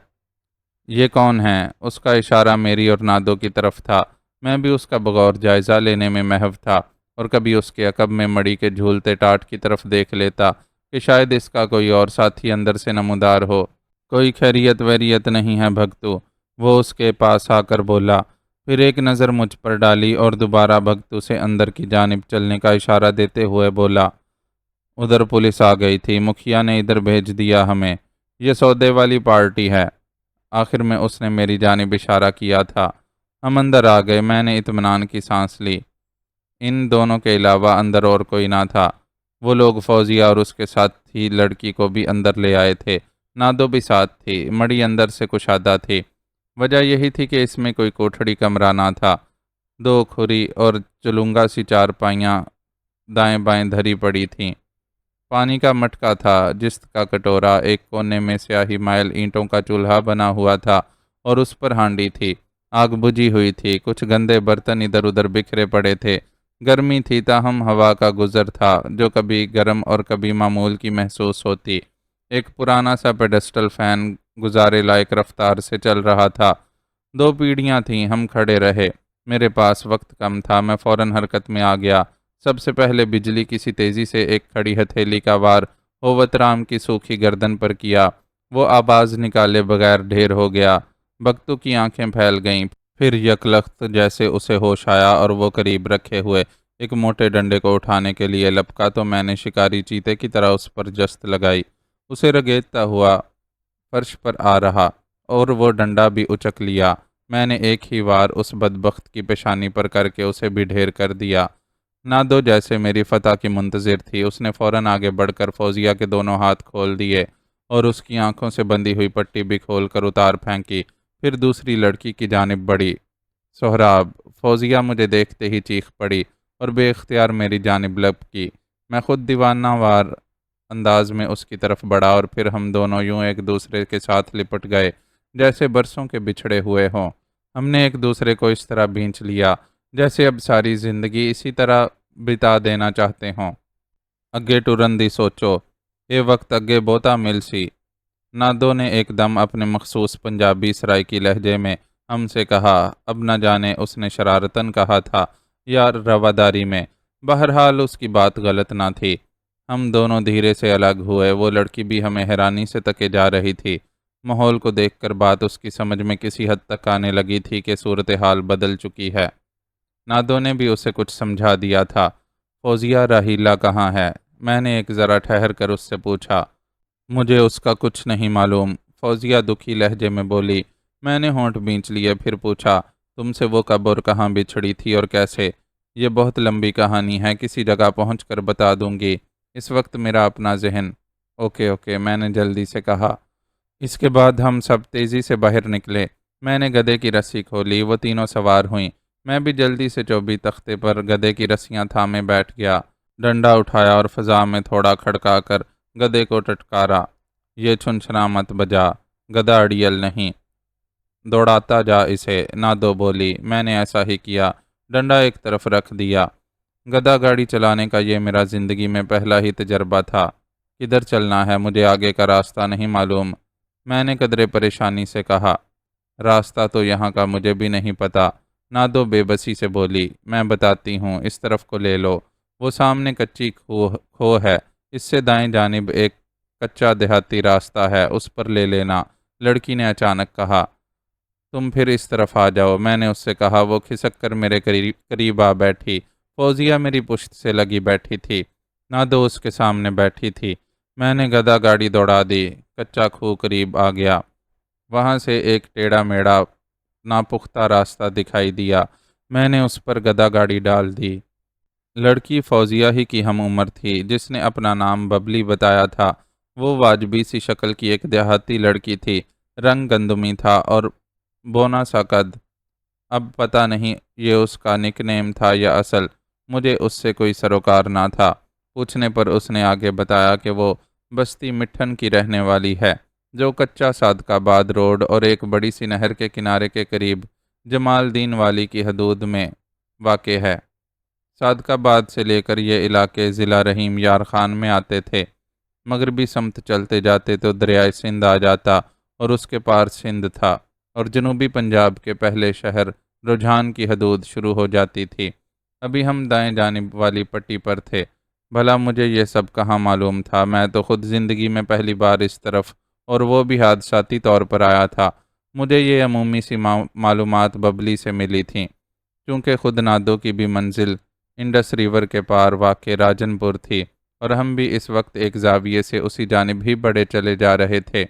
یہ کون ہے؟ اس کا اشارہ میری اور نادو کی طرف تھا۔ میں بھی اس کا بغور جائزہ لینے میں محو تھا اور کبھی اس کے عقب میں مڑی کے جھولتے ٹاٹ کی طرف دیکھ لیتا کہ شاید اس کا کوئی اور ساتھی اندر سے نمودار ہو۔ کوئی خیریت ویریت نہیں ہے بھگتو، وہ اس کے پاس آ کر بولا، پھر ایک نظر مجھ پر ڈالی اور دوبارہ بھگتو سے اندر کی جانب چلنے کا اشارہ دیتے ہوئے بولا، ادھر پولیس آ گئی تھی، مکھیا نے ادھر بھیج دیا ہمیں، یہ سودے والی پارٹی ہے۔ آخر میں اس نے میری جانب اشارہ کیا تھا۔ ہم اندر آ گئے۔ میں نے اطمینان کی سانس لی۔ ان دونوں کے علاوہ اندر اور کوئی نہ تھا۔ وہ لوگ فوزیہ اور اس کے ساتھی لڑکی کو بھی اندر لے آئے تھے۔ نادو بھی ساتھ تھی۔ مڑی اندر سے کشادہ تھی۔ وجہ یہی تھی کہ اس میں کوئی کوٹھڑی کمرہ نہ تھا۔ دو کھری اور چلونگا سی چارپائیاں دائیں بائیں دھری پڑی تھیں۔ پانی کا مٹکا تھا، جست کا کٹورا، ایک کونے میں سیاہی مائل اینٹوں کا چولہا بنا ہوا تھا اور اس پر ہانڈی تھی۔ آگ بجھی ہوئی تھی۔ کچھ گندے برتن ادھر ادھر بکھرے پڑے تھے۔ گرمی تھی تاہم ہوا کا گزر تھا جو کبھی گرم اور کبھی معمول کی محسوس ہوتی۔ ایک پرانا سا پیڈسٹل فین گزارے لائق رفتار سے چل رہا تھا۔ دو پیڑیاں تھیں۔ ہم کھڑے رہے۔ میرے پاس وقت کم تھا۔ میں فوراً حرکت میں آ گیا۔ سب سے پہلے بجلی کسی تیزی سے ایک کھڑی ہتھیلی کا وار ہووت رام کی سوکھی گردن پر کیا۔ وہ آواز نکالے بغیر ڈھیر ہو گیا۔ بھگتو کی آنکھیں پھیل گئیں۔ پھر یکلخت جیسے اسے ہوش آیا اور وہ قریب رکھے ہوئے ایک موٹے ڈنڈے کو اٹھانے کے لیے لپکا تو میں نے شکاری چیتے کی طرح اس پر جست لگائی۔ اسے رگیدتا ہوا فرش پر آ رہا اور وہ ڈنڈا بھی اچک لیا۔ میں نے ایک ہی وار اس بدبخت کی پیشانی پر کر کے اسے بھی ڈھیر کر دیا۔ نادو جیسے میری فتح کی منتظر تھی، اس نے فوراً آگے بڑھ کر فوزیہ کے دونوں ہاتھ کھول دیے اور اس کی آنکھوں سے بندھی ہوئی پٹی بھی کھول کر اتار پھینکی۔ پھر دوسری لڑکی کی جانب بڑھی۔ سہراب! فوزیہ مجھے دیکھتے ہی چیخ پڑی اور بے اختیار میری جانب لپکی۔ میں خود دیوانہ وار انداز میں اس کی طرف بڑھا اور پھر ہم دونوں یوں ایک دوسرے کے ساتھ لپٹ گئے جیسے برسوں کے بچھڑے ہوئے ہوں۔ ہم نے ایک دوسرے کو اس طرح بھینچ لیا جیسے اب ساری زندگی اسی طرح بتا دینا چاہتے ہوں۔ اگے ٹرن دی سوچو، اے وقت اگے بہتا مل سی۔ نادو نے ایک دم اپنے مخصوص پنجابی سرائکی لہجے میں ہم سے کہا۔ اب نہ جانے اس نے شرارتاً کہا تھا یا رواداری میں، بہرحال اس کی بات غلط نہ تھی۔ ہم دونوں دھیرے سے الگ ہوئے۔ وہ لڑکی بھی ہمیں حیرانی سے تکے جا رہی تھی۔ ماحول کو دیکھ کر بات اس کی سمجھ میں کسی حد تک آنے لگی تھی کہ صورتحال بدل چکی ہے۔ نادو نے بھی اسے کچھ سمجھا دیا تھا۔ فوزیہ راحیلہ کہاں ہے؟ میں نے ایک ذرا ٹھہر کر اس سے پوچھا۔ مجھے اس کا کچھ نہیں معلوم، فوزیہ دکھی لہجے میں بولی۔ میں نے ہونٹ بینچ لیے، پھر پوچھا، تم سے وہ کب اور کہاں بچھڑی تھی اور کیسے؟ یہ بہت لمبی کہانی ہے، کسی جگہ پہنچ کر بتا دوں گی، اس وقت میرا اپنا ذہن۔ اوکے، میں نے جلدی سے کہا۔ اس کے بعد ہم سب تیزی سے باہر نکلے۔ میں نے گدھے کی رسی کھولی، وہ تینوں سوار ہوئیں۔ میں بھی جلدی سے چوبی تختے پر گدھے کی رسیاں تھامے بیٹھ گیا، ڈنڈا اٹھایا اور فضا میں تھوڑا کھڑکا کر گدھے کو ٹٹکارا۔ یہ چھنچھنا مت بجا، گدھا اڑیل نہیں، دوڑاتا جا اسے، نادو بولی۔ میں نے ایسا ہی کیا، ڈنڈا ایک طرف رکھ دیا۔ گدھا گاڑی چلانے کا یہ میرا زندگی میں پہلا ہی تجربہ تھا۔ کدھر چلنا ہے؟ مجھے آگے کا راستہ نہیں معلوم، میں نے قدرے پریشانی سے کہا۔ راستہ تو یہاں کا مجھے بھی نہیں پتا، نادو بے بسی سے بولی۔ میں بتاتی ہوں، اس طرف کو لے لو، وہ سامنے کچی کھو ہے، اس سے دائیں جانب ایک کچا دیہاتی راستہ ہے، اس پر لے لینا، لڑکی نے اچانک کہا۔ تم پھر اس طرف آ جاؤ، میں نے اس سے کہا۔ وہ کھسک کر میرے قریب آ بیٹھی۔ فوزیہ میری پشت سے لگی بیٹھی تھی، نادو اس کے سامنے بیٹھی تھی۔ میں نے گدھا گاڑی دوڑا دی، کچا کھو قریب آ گیا۔ وہاں سے ایک ٹیڑھا میڑھا ناپختہ راستہ دکھائی دیا، میں نے اس پر گدھا گاڑی ڈال دی۔ لڑکی فوزیہ ہی کی ہم عمر تھی، جس نے اپنا نام ببلی بتایا تھا۔ وہ واجبی سی شکل کی ایک دیہاتی لڑکی تھی، رنگ گندمی تھا اور بونا سا قد۔ اب پتہ نہیں یہ اس کا نک نیم تھا یا اصل، مجھے اس سے کوئی سروکار نہ تھا۔ پوچھنے پر اس نے آگے بتایا کہ وہ بستی مٹھن کی رہنے والی ہے، جو کچا صادقآباد روڈ اور ایک بڑی سی نہر کے کنارے کے قریب جمال دین والی کی حدود میں واقع ہے۔ صادقآباد سے لے کر یہ علاقے ضلع رحیم یار خان میں آتے تھے۔ مغربی سمت چلتے جاتے تو دریائے سندھ آ جاتا اور اس کے پار سندھ تھا، اور جنوبی پنجاب کے پہلے شہر رجحان کی حدود شروع ہو جاتی تھی۔ ابھی ہم دائیں جانب والی پٹی پر تھے۔ بھلا مجھے یہ سب کہاں معلوم تھا؟ میں تو خود زندگی میں پہلی بار اس طرف، اور وہ بھی حادثاتی طور پر آیا تھا۔ مجھے یہ عمومی سی معلومات ببلی سے ملی تھیں، چونکہ خود نادو کی بھی منزل انڈس ریور کے پار واقع راجن پور تھی، اور ہم بھی اس وقت ایک زاویے سے اسی جانب ہی بڑھے چلے جا رہے تھے۔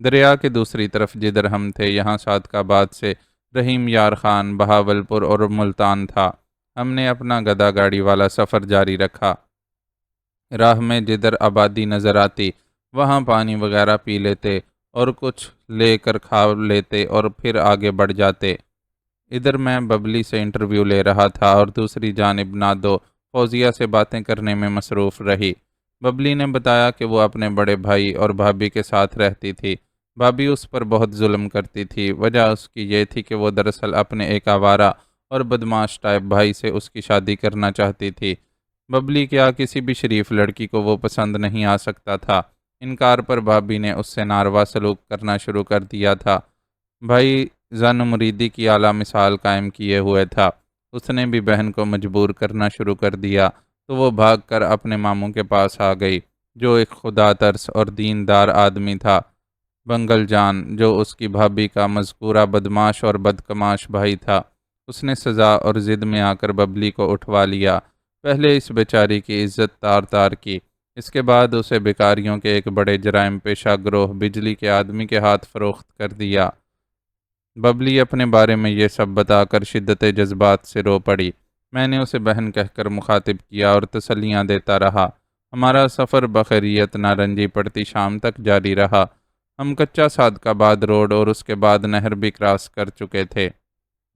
دریا کے دوسری طرف جدھر ہم تھے، یہاں صادقآباد سے رحیم یار خان، بہاولپور اور ملتان تھا۔ ہم نے اپنا گدھا گاڑی والا سفر جاری رکھا۔ راہ میں جدھر آبادی نظر آتی وہاں پانی وغیرہ پی لیتے اور کچھ لے کر کھا لیتے اور پھر آگے بڑھ جاتے۔ ادھر میں ببلی سے انٹرویو لے رہا تھا اور دوسری جانب نادو فوزیہ سے باتیں کرنے میں مصروف رہی۔ ببلی نے بتایا کہ وہ اپنے بڑے بھائی اور بھابھی کے ساتھ رہتی تھی۔ بھابھی اس پر بہت ظلم کرتی تھی۔ وجہ اس کی یہ تھی کہ وہ دراصل اپنے ایک آوارہ اور بدمعاش ٹائپ بھائی سے اس کی شادی کرنا چاہتی تھی۔ ببلی کیا کسی بھی شریف لڑکی کو وہ پسند نہیں آ سکتا تھا۔ انکار پر بھابھی نے اس سے ناروا سلوک کرنا شروع کر دیا تھا۔ بھائی زن مریدی کی اعلیٰ مثال قائم کیے ہوئے تھا۔ اس نے بھی بہن کو مجبور کرنا شروع کر دیا تو وہ بھاگ کر اپنے ماموں کے پاس آ گئی، جو ایک خدا ترس اور دیندار آدمی تھا، بنگل جان، جو اس کی بھابھی کا مذکورہ بدمعاش اور بدکماش بھائی تھا۔ اس نے سزا اور ضد میں آ کر ببلی کو اٹھوا لیا۔ پہلے اس بیچاری کی عزت تار تار کی، اس کے بعد اسے بیکاریوں کے ایک بڑے جرائم پیشہ گروہ بجلی کے آدمی کے ہاتھ فروخت کر دیا۔ ببلی اپنے بارے میں یہ سب بتا کر شدت جذبات سے رو پڑی۔ میں نے اسے بہن کہہ کر مخاطب کیا اور تسلیاں دیتا رہا۔ ہمارا سفر بخیریت نارنجی پڑتی شام تک جاری رہا۔ ہم کچا صادقآباد روڈ اور اس کے بعد نہر بھی کراس کر چکے تھے۔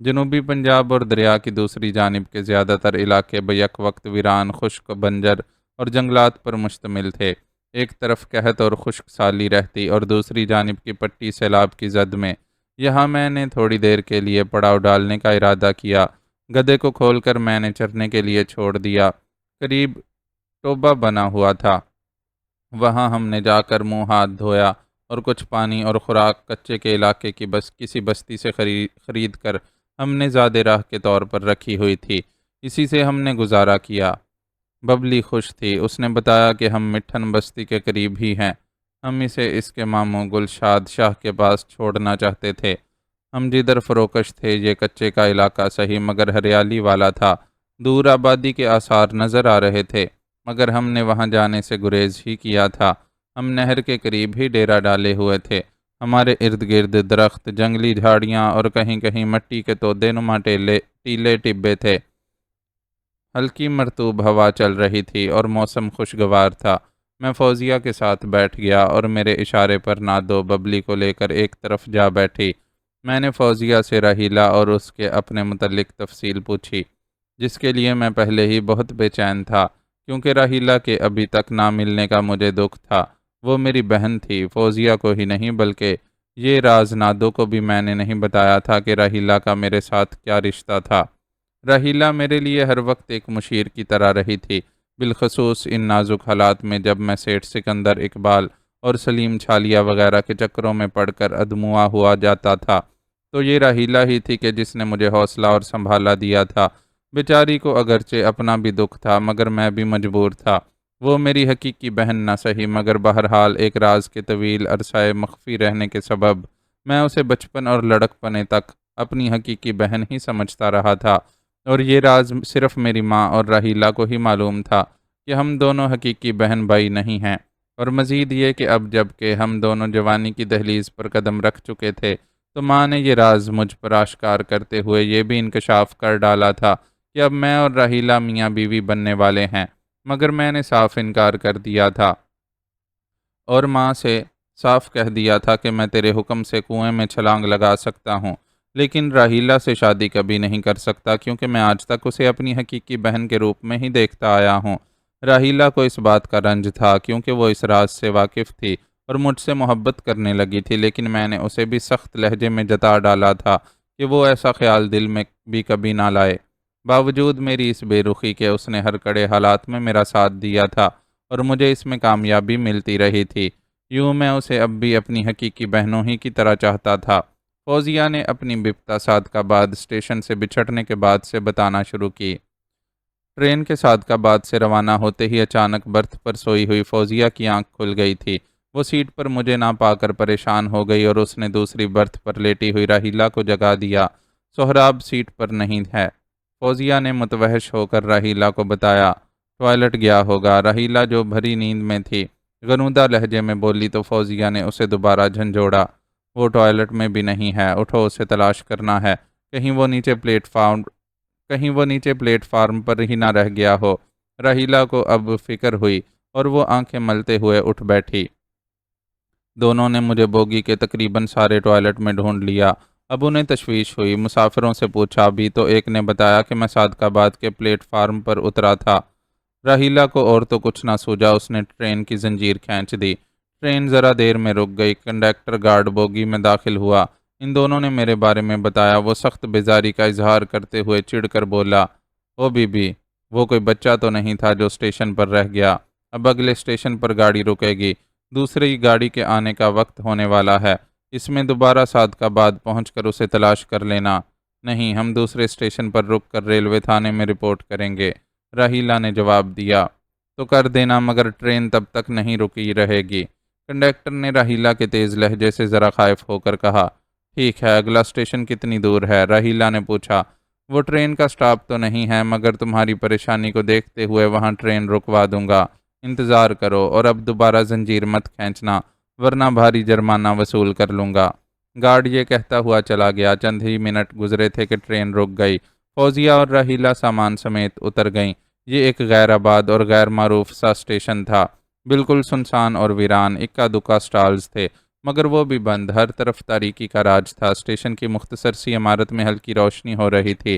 جنوبی پنجاب اور دریا کی دوسری جانب کے زیادہ تر علاقے بیک وقت ویران، خشک، بنجر اور جنگلات پر مشتمل تھے۔ ایک طرف قحط اور خشک سالی رہتی اور دوسری جانب کی پٹی سیلاب کی زد میں۔ یہاں میں نے تھوڑی دیر کے لیے پڑاؤ ڈالنے کا ارادہ کیا۔ گدھے کو کھول کر میں نے چرنے کے لیے چھوڑ دیا۔ قریب ٹوبہ بنا ہوا تھا، وہاں ہم نے جا کر منہ ہاتھ دھویا اور کچھ پانی اور خوراک کچے کے علاقے کی کسی بستی سے خرید کر ہم نے زیادہ راہ کے طور پر رکھی ہوئی تھی۔ اسی سے ہم نے گزارا کیا۔ ببلی خوش تھی۔ اس نے بتایا کہ ہم مٹھن بستی کے قریب ہی ہیں۔ ہم اسے اس کے ماموں گلشاد شاہ کے پاس چھوڑنا چاہتے تھے۔ ہم جدھر فروکش تھے یہ کچے کا علاقہ صحیح مگر ہریالی والا تھا۔ دور آبادی کے آثار نظر آ رہے تھے مگر ہم نے وہاں جانے سے گریز ہی کیا تھا۔ ہم نہر کے قریب ہی ڈیرا ڈالے ہوئے تھے۔ ہمارے ارد گرد درخت، جنگلی جھاڑیاں اور کہیں کہیں مٹی کے تودے نما ٹیلے ٹبے تھے۔ ہلکی مرطوب ہوا چل رہی تھی اور موسم خوشگوار تھا۔ میں فوزیہ کے ساتھ بیٹھ گیا اور میرے اشارے پر نادو ببلی کو لے کر ایک طرف جا بیٹھی۔ میں نے فوزیہ سے راحیلہ اور اس کے اپنے متعلق تفصیل پوچھی، جس کے لیے میں پہلے ہی بہت بے چین تھا، کیونکہ راحیلہ کے ابھی تک نہ ملنے کا مجھے دکھ تھا۔ وہ میری بہن تھی، فوزیہ کو ہی نہیں بلکہ یہ راز نادو کو بھی میں نے نہیں بتایا تھا کہ راحیلہ کا میرے ساتھ کیا رشتہ تھا۔ راحیلہ میرے لیے ہر وقت ایک مشیر کی طرح رہی تھی، بالخصوص ان نازک حالات میں جب میں سیٹھ سکندر اقبال اور سلیم چھالیا وغیرہ کے چکروں میں پڑھ کر ادموا ہوا جاتا تھا۔ تو یہ راحیلہ ہی تھی کہ جس نے مجھے حوصلہ اور سنبھالا دیا تھا۔ بیچاری کو اگرچہ اپنا بھی دکھ تھا مگر میں بھی مجبور تھا۔ وہ میری حقیقی بہن نہ سہی مگر بہرحال ایک راز کے طویل عرصہ مخفی رہنے کے سبب میں اسے بچپن اور لڑکپنے تک اپنی حقیقی بہن ہی سمجھتا رہا تھا، اور یہ راز صرف میری ماں اور راحیلہ کو ہی معلوم تھا کہ ہم دونوں حقیقی بہن بھائی نہیں ہیں۔ اور مزید یہ کہ اب جب کہ ہم دونوں جوانی کی دہلیز پر قدم رکھ چکے تھے تو ماں نے یہ راز مجھ پر آشکار کرتے ہوئے یہ بھی انکشاف کر ڈالا تھا کہ اب میں اور راحیلہ میاں بیوی بننے والے ہیں، مگر میں نے صاف انکار کر دیا تھا اور ماں سے صاف کہہ دیا تھا کہ میں تیرے حکم سے کنویں میں چھلانگ لگا سکتا ہوں لیکن راحیلہ سے شادی کبھی نہیں کر سکتا، کیونکہ میں آج تک اسے اپنی حقیقی بہن کے روپ میں ہی دیکھتا آیا ہوں۔ راحیلہ کو اس بات کا رنج تھا کیونکہ وہ اس راز سے واقف تھی اور مجھ سے محبت کرنے لگی تھی، لیکن میں نے اسے بھی سخت لہجے میں جتا ڈالا تھا کہ وہ ایسا خیال دل میں بھی کبھی نہ لائے۔ باوجود میری اس بے رخی کے اس نے ہر کڑے حالات میں میرا ساتھ دیا تھا اور مجھے اس میں کامیابی ملتی رہی تھی۔ یوں میں اسے اب بھی اپنی حقیقی بہنوں ہی کی طرح چاہتا تھا۔ فوزیہ نے اپنی بپتا صادقآباد اسٹیشن سے بچھڑنے کے بعد سے بتانا شروع کی۔ ٹرین کے صادقآباد سے روانہ ہوتے ہی اچانک برتھ پر سوئی ہوئی فوزیہ کی آنکھ کھل گئی تھی۔ وہ سیٹ پر مجھے نہ پا کر پریشان ہو گئی اور اس نے دوسری برتھ پر لیٹی ہوئی راحیلہ کو جگا دیا۔ سہراب سیٹ پر نہیں ہے، فوزیہ نے متوحش ہو کر راحیلہ کو بتایا۔ ٹوائلٹ گیا ہوگا، راحیلہ جو بھری نیند میں تھی غنودہ لہجے میں بولی تو فوزیہ نے اسے دوبارہ جھنجھوڑا۔ وہ ٹوائلٹ میں بھی نہیں ہے، اٹھو اسے تلاش کرنا ہے، کہیں وہ نیچے پلیٹ فارم پر ہی نہ رہ گیا ہو۔ راحیلہ کو اب فکر ہوئی اور وہ آنکھیں ملتے ہوئے اٹھ بیٹھی۔ دونوں نے مجھے بوگی کے تقریباً سارے ٹوائلٹ میں ڈھونڈ لیا۔ اب انہیں تشویش ہوئی، مسافروں سے پوچھا بھی تو ایک نے بتایا کہ میں صادقآباد کے پلیٹ فارم پر اترا تھا۔ راحیلہ کو اور تو کچھ نہ سوجا، اس نے ٹرین کی زنجیر کھینچ دی۔ ٹرین ذرا دیر میں رک گئی، کنڈکٹر گارڈ بوگی میں داخل ہوا۔ ان دونوں نے میرے بارے میں بتایا۔ وہ سخت بیزاری کا اظہار کرتے ہوئے چڑھ کر بولا، او بی بی، وہ کوئی بچہ تو نہیں تھا جو اسٹیشن پر رہ گیا؟ اب اگلے اسٹیشن پر گاڑی رکے گی، دوسری گاڑی کے آنے کا وقت ہونے والا ہے، اس میں دوبارہ صادقآباد پہنچ کر اسے تلاش کر لینا۔ نہیں، ہم دوسرے اسٹیشن پر رک کر ریلوے تھانے میں رپورٹ کریں گے، راحیلہ نے جواب دیا۔ تو کر دینا مگر ٹرین تب تک نہیں رکی رہے گی، کنڈکٹر نے راحیلہ کے تیز لہجے سے ذرا خائف ہو کر کہا۔ ٹھیک ہے، اگلا اسٹیشن کتنی دور ہے؟ راحیلہ نے پوچھا۔ وہ ٹرین کا سٹاپ تو نہیں ہے مگر تمہاری پریشانی کو دیکھتے ہوئے وہاں ٹرین رکوا دوں گا، انتظار کرو اور اب دوبارہ زنجیر مت کھینچنا ورنہ بھاری جرمانہ وصول کر لوں گا۔ گارڈ یہ کہتا ہوا چلا گیا۔ چند ہی منٹ گزرے تھے کہ ٹرین رک گئی۔ فوزیہ اور راحیلہ سامان سمیت اتر گئیں۔ یہ ایک غیر آباد اور غیر معروف سا اسٹیشن تھا، بالکل سنسان اور ویران، اکا دکا سٹالز تھے مگر وہ بھی بند، ہر طرف تاریکی کا راج تھا۔ اسٹیشن کی مختصر سی عمارت میں ہلکی روشنی ہو رہی تھی۔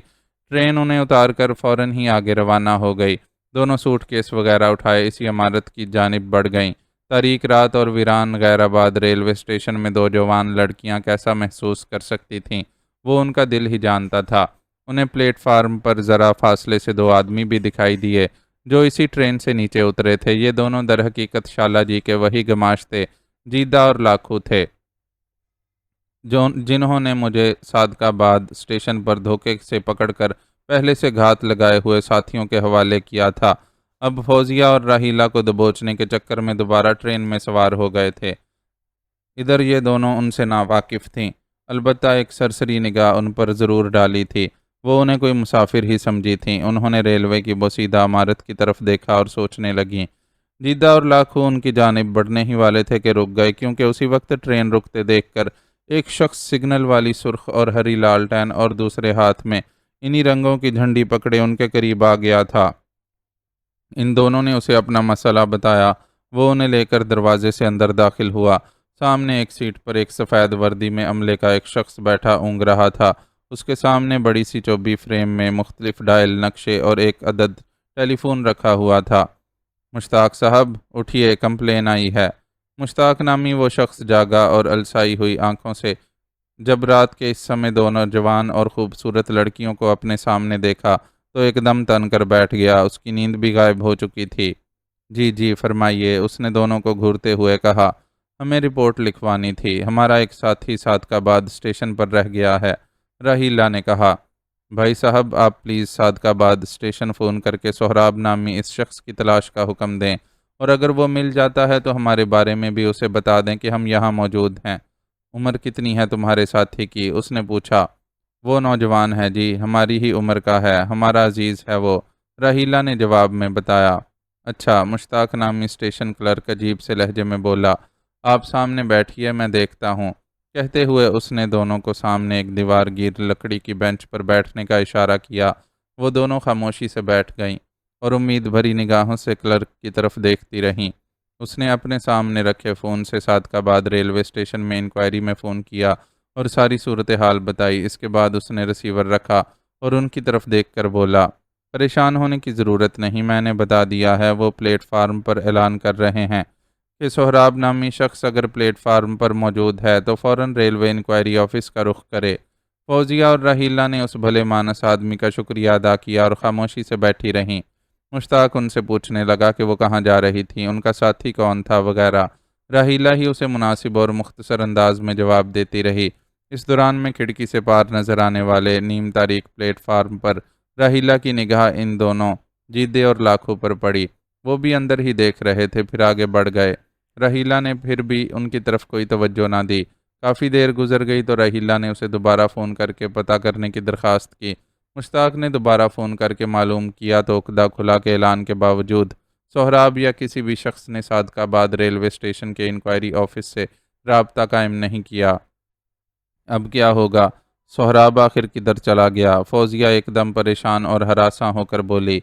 ٹرین انہیں اتار کر فوراً ہی آگے روانہ ہو گئی۔ دونوں سوٹ کیس وغیرہ اٹھائے اسی عمارت کی جانب بڑھ گئیں۔ تاریک رات اور ویران غیر آباد ریلوے اسٹیشن میں دو جوان لڑکیاں کیسا محسوس کر سکتی تھیں وہ ان کا دل ہی جانتا تھا۔ انہیں پلیٹ فارم پر ذرا فاصلے سے دو آدمی بھی دکھائی دیے جو اسی ٹرین سے نیچے اترے تھے۔ یہ دونوں در حقیقت شالہ جی کے وہی گماش تھے جیدہ اور لاکھو تھے، جنہوں نے مجھے صادقاباد اسٹیشن پر دھوکے سے پکڑ کر پہلے سے گھات لگائے ہوئے ساتھیوں کے حوالے کیا تھا۔ اب فوزیہ اور راحیلہ کو دبوچنے کے چکر میں دوبارہ ٹرین میں سوار ہو گئے تھے۔ ادھر یہ دونوں ان سے ناواقف تھیں، البتہ ایک سرسری نگاہ ان پر ضرور ڈالی تھی۔ وہ انہیں کوئی مسافر ہی سمجھی تھیں۔ انہوں نے ریلوے کی بوسیدہ عمارت کی طرف دیکھا اور سوچنے لگیں۔ جیدہ اور لاکھو ان کی جانب بڑھنے ہی والے تھے کہ رک گئے، کیونکہ اسی وقت ٹرین رکتے دیکھ کر ایک شخص سگنل والی سرخ اور ہری لالٹین اور دوسرے ہاتھ میں انہی رنگوں کی جھنڈی پکڑے ان کے قریب آ گیا تھا۔ ان دونوں نے اسے اپنا مسئلہ بتایا۔ وہ انہیں لے کر دروازے سے اندر داخل ہوا۔ سامنے ایک سیٹ پر ایک سفید وردی میں عملے کا ایک شخص بیٹھا اونگ رہا تھا۔ اس کے سامنے بڑی سی چوبی فریم میں مختلف ڈائل نقشے اور ایک عدد ٹیلی فون رکھا ہوا تھا۔ مشتاق صاحب اٹھیے، کمپلین آئی ہے۔ مشتاق نامی وہ شخص جاگا اور السائی ہوئی آنکھوں سے جب رات کے اس سمے دونوں جوان اور خوبصورت لڑکیوں کو اپنے سامنے دیکھا تو ایک دم تن کر بیٹھ گیا۔ اس کی نیند بھی غائب ہو چکی تھی۔ جی جی فرمائیے، اس نے دونوں کو گھورتے ہوئے کہا۔ ہمیں رپورٹ لکھوانی تھی، ہمارا ایک ساتھی صادقاباد اسٹیشن پر رہ گیا ہے، راحیلہ نے کہا۔ بھائی صاحب آپ پلیز صادقاباد اسٹیشن فون کر کے سہراب نامی اس شخص کی تلاش کا حکم دیں، اور اگر وہ مل جاتا ہے تو ہمارے بارے میں بھی اسے بتا دیں کہ ہم یہاں موجود ہیں۔ عمر کتنی ہے تمہارے ساتھی کی؟ اس نے پوچھا۔ وہ نوجوان ہے جی، ہماری ہی عمر کا ہے، ہمارا عزیز ہے وہ، راحیلہ نے جواب میں بتایا۔ اچھا، مشتاق نامی اسٹیشن کلرک عجیب سے لہجے میں بولا۔ آپ سامنے بیٹھیے، میں دیکھتا ہوں۔ کہتے ہوئے اس نے دونوں کو سامنے ایک دیوار گیر لکڑی کی بینچ پر بیٹھنے کا اشارہ کیا۔ وہ دونوں خاموشی سے بیٹھ گئیں اور امید بھری نگاہوں سے کلرک کی طرف دیکھتی رہیں۔ اس نے اپنے سامنے رکھے فون سے صادقاباد ریلوے اسٹیشن میں انکوائری میں فون کیا اور ساری صورتحال بتائی۔ اس کے بعد اس نے ریسیور رکھا اور ان کی طرف دیکھ کر بولا، پریشان ہونے کی ضرورت نہیں، میں نے بتا دیا ہے، وہ پلیٹ فارم پر اعلان کر رہے ہیں کہ سہراب نامی شخص اگر پلیٹ فارم پر موجود ہے تو فوراً ریلوے انکوائری آفس کا رخ کرے۔ فوزیہ اور راحیلہ نے اس بھلے مانس آدمی کا شکریہ ادا کیا اور خاموشی سے بیٹھی رہیں۔ مشتاق ان سے پوچھنے لگا کہ وہ کہاں جا رہی تھی، ان کا ساتھی کون تھا وغیرہ۔ راحیلہ ہی اسے مناسب اور مختصر انداز میں جواب دیتی رہی۔ اس دوران میں کھڑکی سے پار نظر آنے والے نیم تاریک پلیٹ فارم پر راحیلہ کی نگاہ ان دونوں جیدے اور لاکھو پر پڑی۔ وہ بھی اندر ہی دیکھ رہے تھے، پھر آگے بڑھ گئے۔ راحیلہ نے پھر بھی ان کی طرف کوئی توجہ نہ دی۔ کافی دیر گزر گئی تو راحیلہ نے اسے دوبارہ فون کر کے پتہ کرنے کی درخواست کی۔ مشتاق نے دوبارہ فون کر کے معلوم کیا تو اقدا کھلا کے اعلان کے باوجود سہراب یا کسی بھی شخص نے صادقاباد ریلوے اسٹیشن کے انکوائری آفس سے رابطہ قائم نہیں کیا۔ اب کیا ہوگا؟ سہراب آخر کدھر چلا گیا؟ فوزیہ ایک دم پریشان اور ہراساں ہو کر بولی۔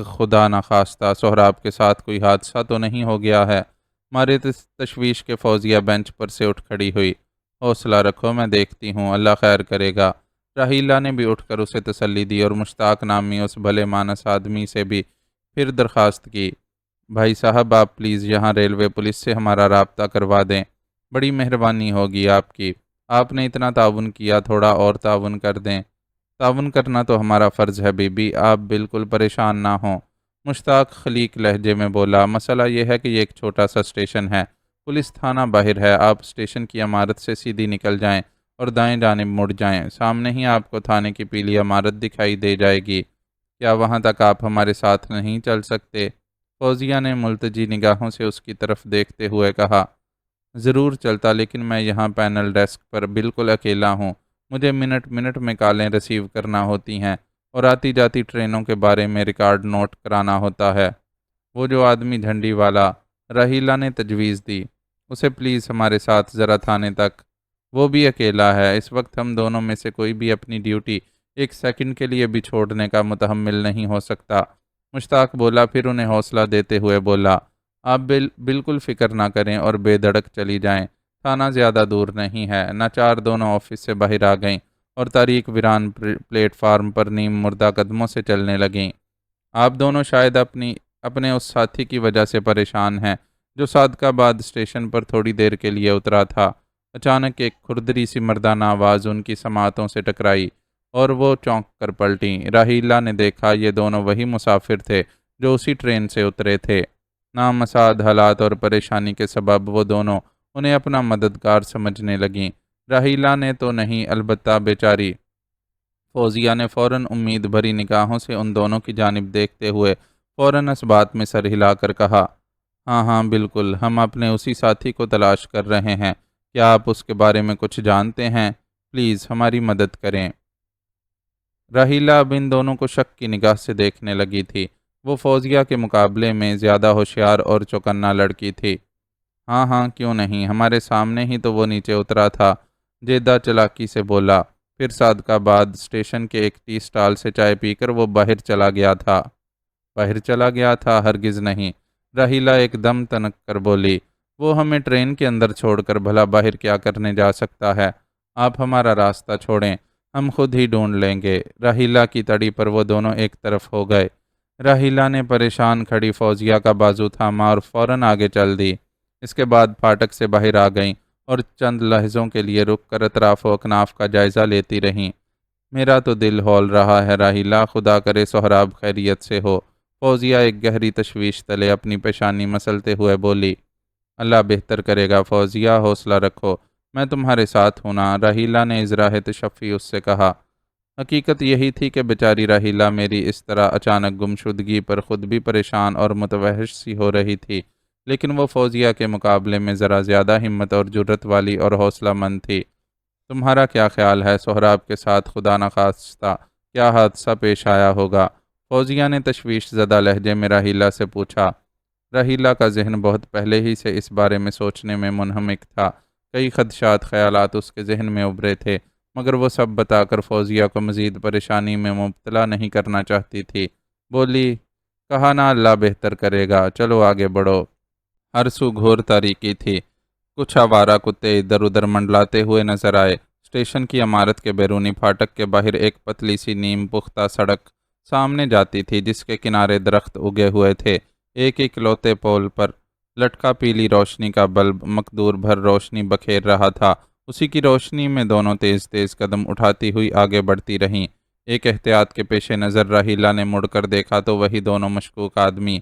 خدا نخواستہ سہراب کے ساتھ کوئی حادثہ تو نہیں ہو گیا ہے؟ مارے تشویش کے فوزیہ بینچ پر سے اٹھ کھڑی ہوئی۔ حوصلہ رکھو، میں دیکھتی ہوں، اللہ خیر کرے گا۔ راحیلہ نے بھی اٹھ کر اسے تسلی دی اور مشتاق نامی اس بھلے مانس آدمی سے بھی پھر درخواست کی، بھائی صاحب آپ پلیز یہاں ریلوے پولیس سے ہمارا رابطہ کروا دیں، بڑی مہربانی ہوگی آپ کی، آپ نے اتنا تعاون کیا، تھوڑا اور تعاون کر دیں۔ تعاون کرنا تو ہمارا فرض ہے بی بی، آپ بالکل پریشان نہ ہوں۔ مشتاق خلیق لہجے میں بولا، مسئلہ یہ ہے کہ یہ ایک چھوٹا سا اسٹیشن ہے، پولیس تھانہ باہر ہے، آپ اسٹیشن کی عمارت سے سیدھی نکل جائیں اور دائیں جانب مڑ جائیں، سامنے ہی آپ کو تھانے کی پیلی عمارت دکھائی دے جائے گی۔ کیا وہاں تک آپ ہمارے ساتھ نہیں چل سکتے؟ فوزیہ نے ملتجی نگاہوں سے اس کی طرف دیکھتے ہوئے کہا، ضرور چلتا، لیکن میں یہاں پینل ڈیسک پر بالکل اکیلا ہوں، مجھے منٹ منٹ میں کالیں ریسیو کرنا ہوتی ہیں اور آتی جاتی ٹرینوں کے بارے میں ریکارڈ نوٹ کرانا ہوتا ہے۔ وہ جو آدمی جھنڈی والا، راحیلہ نے تجویز دی، اسے پلیز ہمارے ساتھ ذرا تھانے تک، وہ بھی اکیلا ہے، اس وقت ہم دونوں میں سے کوئی بھی اپنی ڈیوٹی ایک سیکنڈ کے لیے بھی چھوڑنے کا متحمل نہیں ہو سکتا۔ مشتاق بولا، پھر انہیں حوصلہ دیتے ہوئے بولا، آپ بالکل فکر نہ کریں اور بے دھڑک چلی جائیں، تھانہ زیادہ دور نہیں ہے۔ ناچار دونوں آفس سے باہر آ گئیں اور تاریک ویران پلیٹ فارم پر نیم مردہ قدموں سے چلنے لگیں۔ آپ دونوں شاید اپنے اس ساتھی کی وجہ سے پریشان ہیں جو صادقاباد اسٹیشن پر تھوڑی دیر کے لیے اترا تھا۔ اچانک ایک کھردری سی مردانہ آواز ان کی سماعتوں سے ٹکرائی اور وہ چونک کر پلٹیں۔ راحیلہ نے دیکھا یہ دونوں وہی مسافر تھے جو اسی ٹرین سے اترے تھے۔ نامساعد حالات اور پریشانی کے سبب وہ دونوں انہیں اپنا مددگار سمجھنے لگیں۔ راحیلہ نے تو نہیں، البتہ بیچاری فوزیہ نے فوراً امید بھری نگاہوں سے ان دونوں کی جانب دیکھتے ہوئے فوراً اس بات میں سر ہلا کر کہا، ہاں ہاں بالکل، ہم اپنے اسی ساتھی کو تلاش کر رہے ہیں۔ کیا آپ اس کے بارے میں کچھ جانتے ہیں؟ پلیز ہماری مدد کریں۔ راحیلہ اب ان دونوں کو شک کی نگاہ سے دیکھنے لگی تھی۔ وہ فوزیہ کے مقابلے میں زیادہ ہوشیار اور چوکنا لڑکی تھی۔ ہاں ہاں کیوں نہیں، ہمارے سامنے ہی تو وہ نیچے اترا تھا، جیدہ چلاکی سے بولا۔ پھر صادقہ بعد اسٹیشن کے ایک ٹی سٹال سے چائے پی کر وہ باہر چلا گیا تھا۔ باہر چلا گیا تھا؟ ہرگز نہیں، راحیلہ ایک دم تنک کر بولی۔ وہ ہمیں ٹرین کے اندر چھوڑ کر بھلا باہر کیا کرنے جا سکتا ہے؟ آپ ہمارا راستہ چھوڑیں، ہم خود ہی ڈھونڈ لیں گے۔ راحیلہ کی تڑی پر وہ دونوں ایک طرف ہو گئے۔ راحیلہ نے پریشان کھڑی فوزیہ کا بازو تھاما اور فوراً آگے چل دی۔ اس کے بعد پھاٹک سے باہر آ گئیں اور چند لحظوں کے لیے رک کر اطراف و اکناف کا جائزہ لیتی رہیں۔ میرا تو دل ہول رہا ہے راحیلہ، خدا کرے سہراب خیریت سے ہو۔ فوزیہ ایک گہری تشویش تلے اپنی پیشانی مسلتے ہوئے بولی۔ اللہ بہتر کرے گا فوزیہ، حوصلہ رکھو، میں تمہارے ساتھ ہوں نا، راحیلہ نے اظہار تشفی اس سے کہا۔ حقیقت یہی تھی کہ بیچاری راحیلہ میری اس طرح اچانک گمشدگی پر خود بھی پریشان اور متوحش سی ہو رہی تھی، لیکن وہ فوزیہ کے مقابلے میں ذرا زیادہ ہمت اور جرت والی اور حوصلہ مند تھی۔ تمہارا کیا خیال ہے سہراب کے ساتھ خدا نخواستہ کیا حادثہ پیش آیا ہوگا؟ فوزیہ نے تشویش زدہ لہجے میں راحیلہ سے پوچھا۔ راحیلہ کا ذہن بہت پہلے ہی سے اس بارے میں سوچنے میں منہمک تھا۔ کئی خدشات خیالات اس کے ذہن میں ابھرے تھے، مگر وہ سب بتا کر فوزیہ کو مزید پریشانی میں مبتلا نہیں کرنا چاہتی تھی۔ بولی، کہا نا اللہ بہتر کرے گا، چلو آگے بڑھو۔ ہر سو گھور تاریکی تھی۔ کچھ آوارہ کتے ادھر ادھر منڈلاتے ہوئے نظر آئے۔ اسٹیشن کی عمارت کے بیرونی پھاٹک کے باہر ایک پتلی سی نیم پختہ سڑک سامنے جاتی تھی، جس کے کنارے درخت اگے ہوئے تھے۔ ایک اکلوتے پول پر لٹکا پیلی روشنی کا بلب مقدور بھر روشنی بکھیر رہا تھا۔ اسی کی روشنی میں دونوں تیز تیز قدم اٹھاتی ہوئی آگے بڑھتی رہیں۔ ایک احتیاط کے پیش نظر راحیلہ نے مڑ کر دیکھا تو وہی دونوں مشکوک آدمی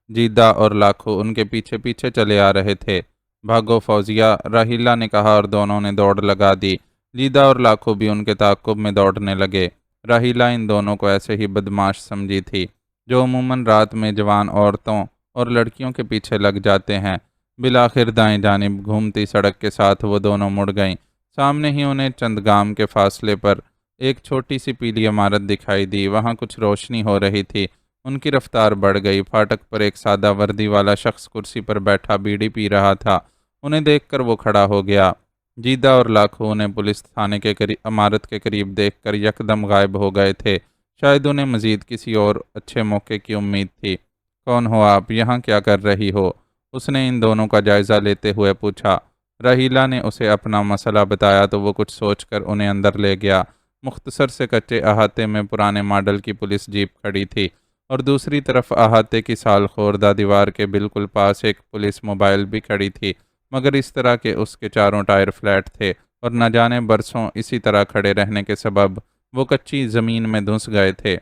جیدہ اور لاکھو ان کے پیچھے پیچھے چلے آ رہے تھے۔ بھاگو فوزیہ، راحیلہ نے کہا اور دونوں نے دوڑ لگا دی۔ جیدہ اور لاکھو بھی ان کے تعاقب میں دوڑنے لگے۔ راحیلہ ان دونوں کو ایسے ہی بدماش سمجھی تھی جو عموماً رات میں جوان عورتوں اور لڑکیوں کے پیچھے لگ جاتے ہیں۔ بالآخر دائیں جانب گھومتی سڑک کے ساتھ وہ دونوں مڑ گئیں۔ سامنے ہی انہیں چند گام کے فاصلے پر ایک چھوٹی سی پیلی عمارت دکھائی دی، وہاں کچھ روشنی ہو رہی تھی۔ ان کی رفتار بڑھ گئی۔ پھاٹک پر ایک سادہ وردی والا شخص کرسی پر بیٹھا بیڑی پی رہا تھا۔ انہیں دیکھ کر وہ کھڑا ہو گیا۔ جیدہ اور لاکھو انہیں پولیس تھانے کے عمارت کے قریب دیکھ کر یکدم غائب ہو گئے تھے۔ شاید انہیں مزید کسی اور اچھے موقع کی امید تھی۔ کون ہو آپ؟ یہاں کیا کر رہی ہو؟ اس نے ان دونوں کا جائزہ لیتے ہوئے پوچھا۔ راحیلہ نے اسے اپنا مسئلہ بتایا تو وہ کچھ سوچ کر انہیں اندر لے گیا۔ مختصر سے کچے احاطے میں پرانے ماڈل کی پولیس جیپ کھڑی تھی اور دوسری طرف احاطے کی سال خوردہ دیوار کے بالکل پاس ایک پولیس موبائل بھی کھڑی تھی، مگر اس طرح کہ اس کے چاروں ٹائر فلیٹ تھے اور نہ جانے برسوں اسی طرح کھڑے رہنے کے سبب وہ کچی زمین میں دھنس گئے تھے۔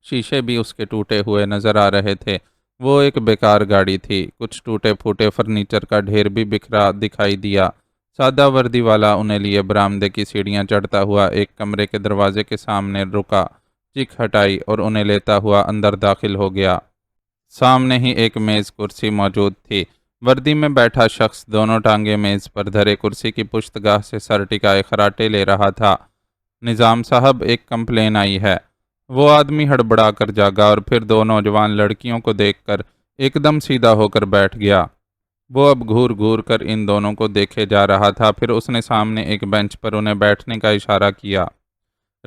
شیشے بھی اس کے ٹوٹے ہوئے نظر آ رہے تھے۔ وہ ایک بیکار گاڑی تھی۔ کچھ ٹوٹے پھوٹے فرنیچر کا ڈھیر بھی بکھرا دکھائی دیا۔ سادہ وردی والا انہیں لیے برآمدے کی سیڑھیاں چڑھتا ہوا ایک کمرے کے دروازے کے سامنے رکا، چک ہٹائی اور انہیں لیتا ہوا اندر داخل ہو گیا۔ سامنے ہی ایک میز کرسی موجود تھی۔ وردی میں بیٹھا شخص دونوں ٹانگیں میز پر دھرے کرسی کی پشت گاہ سے سر ٹکائے خراٹے لے رہا تھا۔ نظام صاحب، ایک کمپلین آئی ہے۔ وہ آدمی ہڑبڑا کر جاگا اور پھر دو نوجوان لڑکیوں کو دیکھ کر ایک دم سیدھا ہو کر بیٹھ گیا۔ وہ اب گھور گھور کر ان دونوں کو دیکھے جا رہا تھا۔ پھر اس نے سامنے ایک بینچ پر انہیں بیٹھنے کا اشارہ کیا۔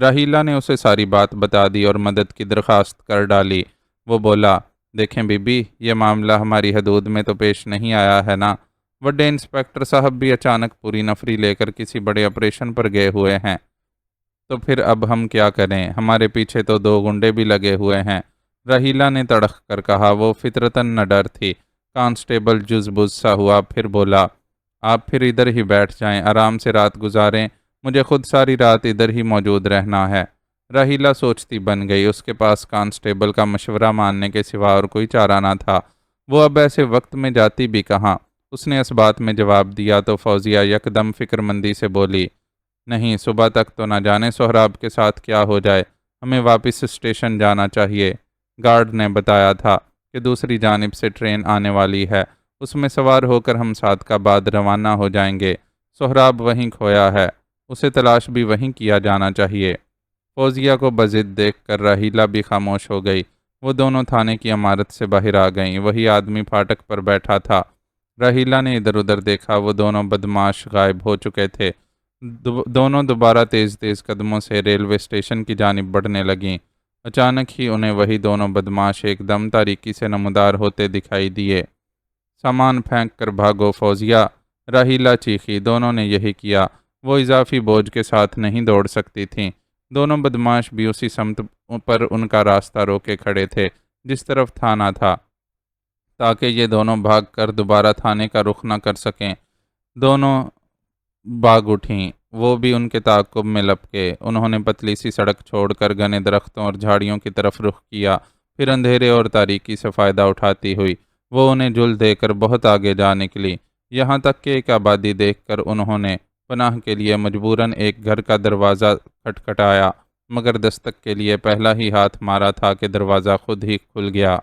راحیلہ نے اسے ساری بات بتا دی اور مدد کی درخواست کر ڈالی۔ وہ بولا، دیکھیں بی بی، یہ معاملہ ہماری حدود میں تو پیش نہیں آیا ہے نا۔ وڈے انسپیکٹر صاحب بھی اچانک پوری نفری لے کر کسی بڑے آپریشن پر گئے ہوئے ہیں، تو پھر اب ہم کیا کریں؟ ہمارے پیچھے تو دو گنڈے بھی لگے ہوئے ہیں۔ راحیلہ نے تڑخ کر کہا۔ وہ فطرتاً نہ ڈر تھی۔ کانسٹیبل جز بز سا ہوا، پھر بولا، آپ پھر ادھر ہی بیٹھ جائیں، آرام سے رات گزاریں، مجھے خود ساری رات ادھر ہی موجود رہنا ہے۔ راحیلہ سوچتی بن گئی۔ اس کے پاس کانسٹیبل کا مشورہ ماننے کے سوا اور کوئی چارہ نہ تھا۔ وہ اب ایسے وقت میں جاتی بھی کہاں؟ اس نے اس بات میں جواب دیا تو فوزیہ یکدم فکر مندی سے بولی، نہیں، صبح تک تو نہ جانے سہراب کے ساتھ کیا ہو جائے، ہمیں واپس اسٹیشن جانا چاہیے۔ گارڈ نے بتایا تھا کہ دوسری جانب سے ٹرین آنے والی ہے، اس میں سوار ہو کر ہم صادقاباد روانہ ہو جائیں گے۔ سہراب وہیں کھویا ہے، اسے تلاش بھی وہیں کیا جانا چاہیے۔ فوزیہ کو بضد دیکھ کر راہیلہ بھی خاموش ہو گئی۔ وہ دونوں تھانے کی عمارت سے باہر آ گئیں۔ وہی آدمی پھاٹک پر بیٹھا تھا۔ راہیلہ نے ادھر ادھر دیکھا، وہ دونوں بدمعاش غائب ہو چکے تھے۔ دونوں دوبارہ تیز تیز قدموں سے ریلوے اسٹیشن کی جانب بڑھنے لگیں۔ اچانک ہی انہیں وہی دونوں بدمعاش ایک دم تاریکی سے نمودار ہوتے دکھائی دیے۔ سامان پھینک کر بھاگو فوزیہ، راہیلہ چیخی۔ دونوں نے یہی کیا۔ وہ اضافی بوجھ کے ساتھ نہیں دوڑ سکتی تھیں۔ دونوں بدمعاش بھی اسی سمت پر ان کا راستہ روکے کھڑے تھے جس طرف تھانہ تھا، تاکہ یہ دونوں بھاگ کر دوبارہ تھانے کا رخ نہ کر سکیں۔ دونوں بھاگ اٹھیں، وہ بھی ان کے تعاقب میں لپکے۔ انہوں نے پتلی سی سڑک چھوڑ کر گھنے درختوں اور جھاڑیوں کی طرف رخ کیا، پھر اندھیرے اور تاریکی سے فائدہ اٹھاتی ہوئی وہ انہیں جل دے کر بہت آگے جا نکلی، یہاں تک کہ ایک آبادی دیکھ کر انہوں نے پناہ کے لیے مجبوراً ایک گھر کا دروازہ کھٹکھٹایا، مگر دستک کے لیے پہلا ہی ہاتھ مارا تھا کہ دروازہ خود ہی کھل گیا۔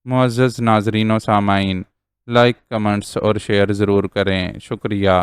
معزز ناظرین و سامعین، لائک، کمنٹس اور شیئر ضرور کریں، شکریہ۔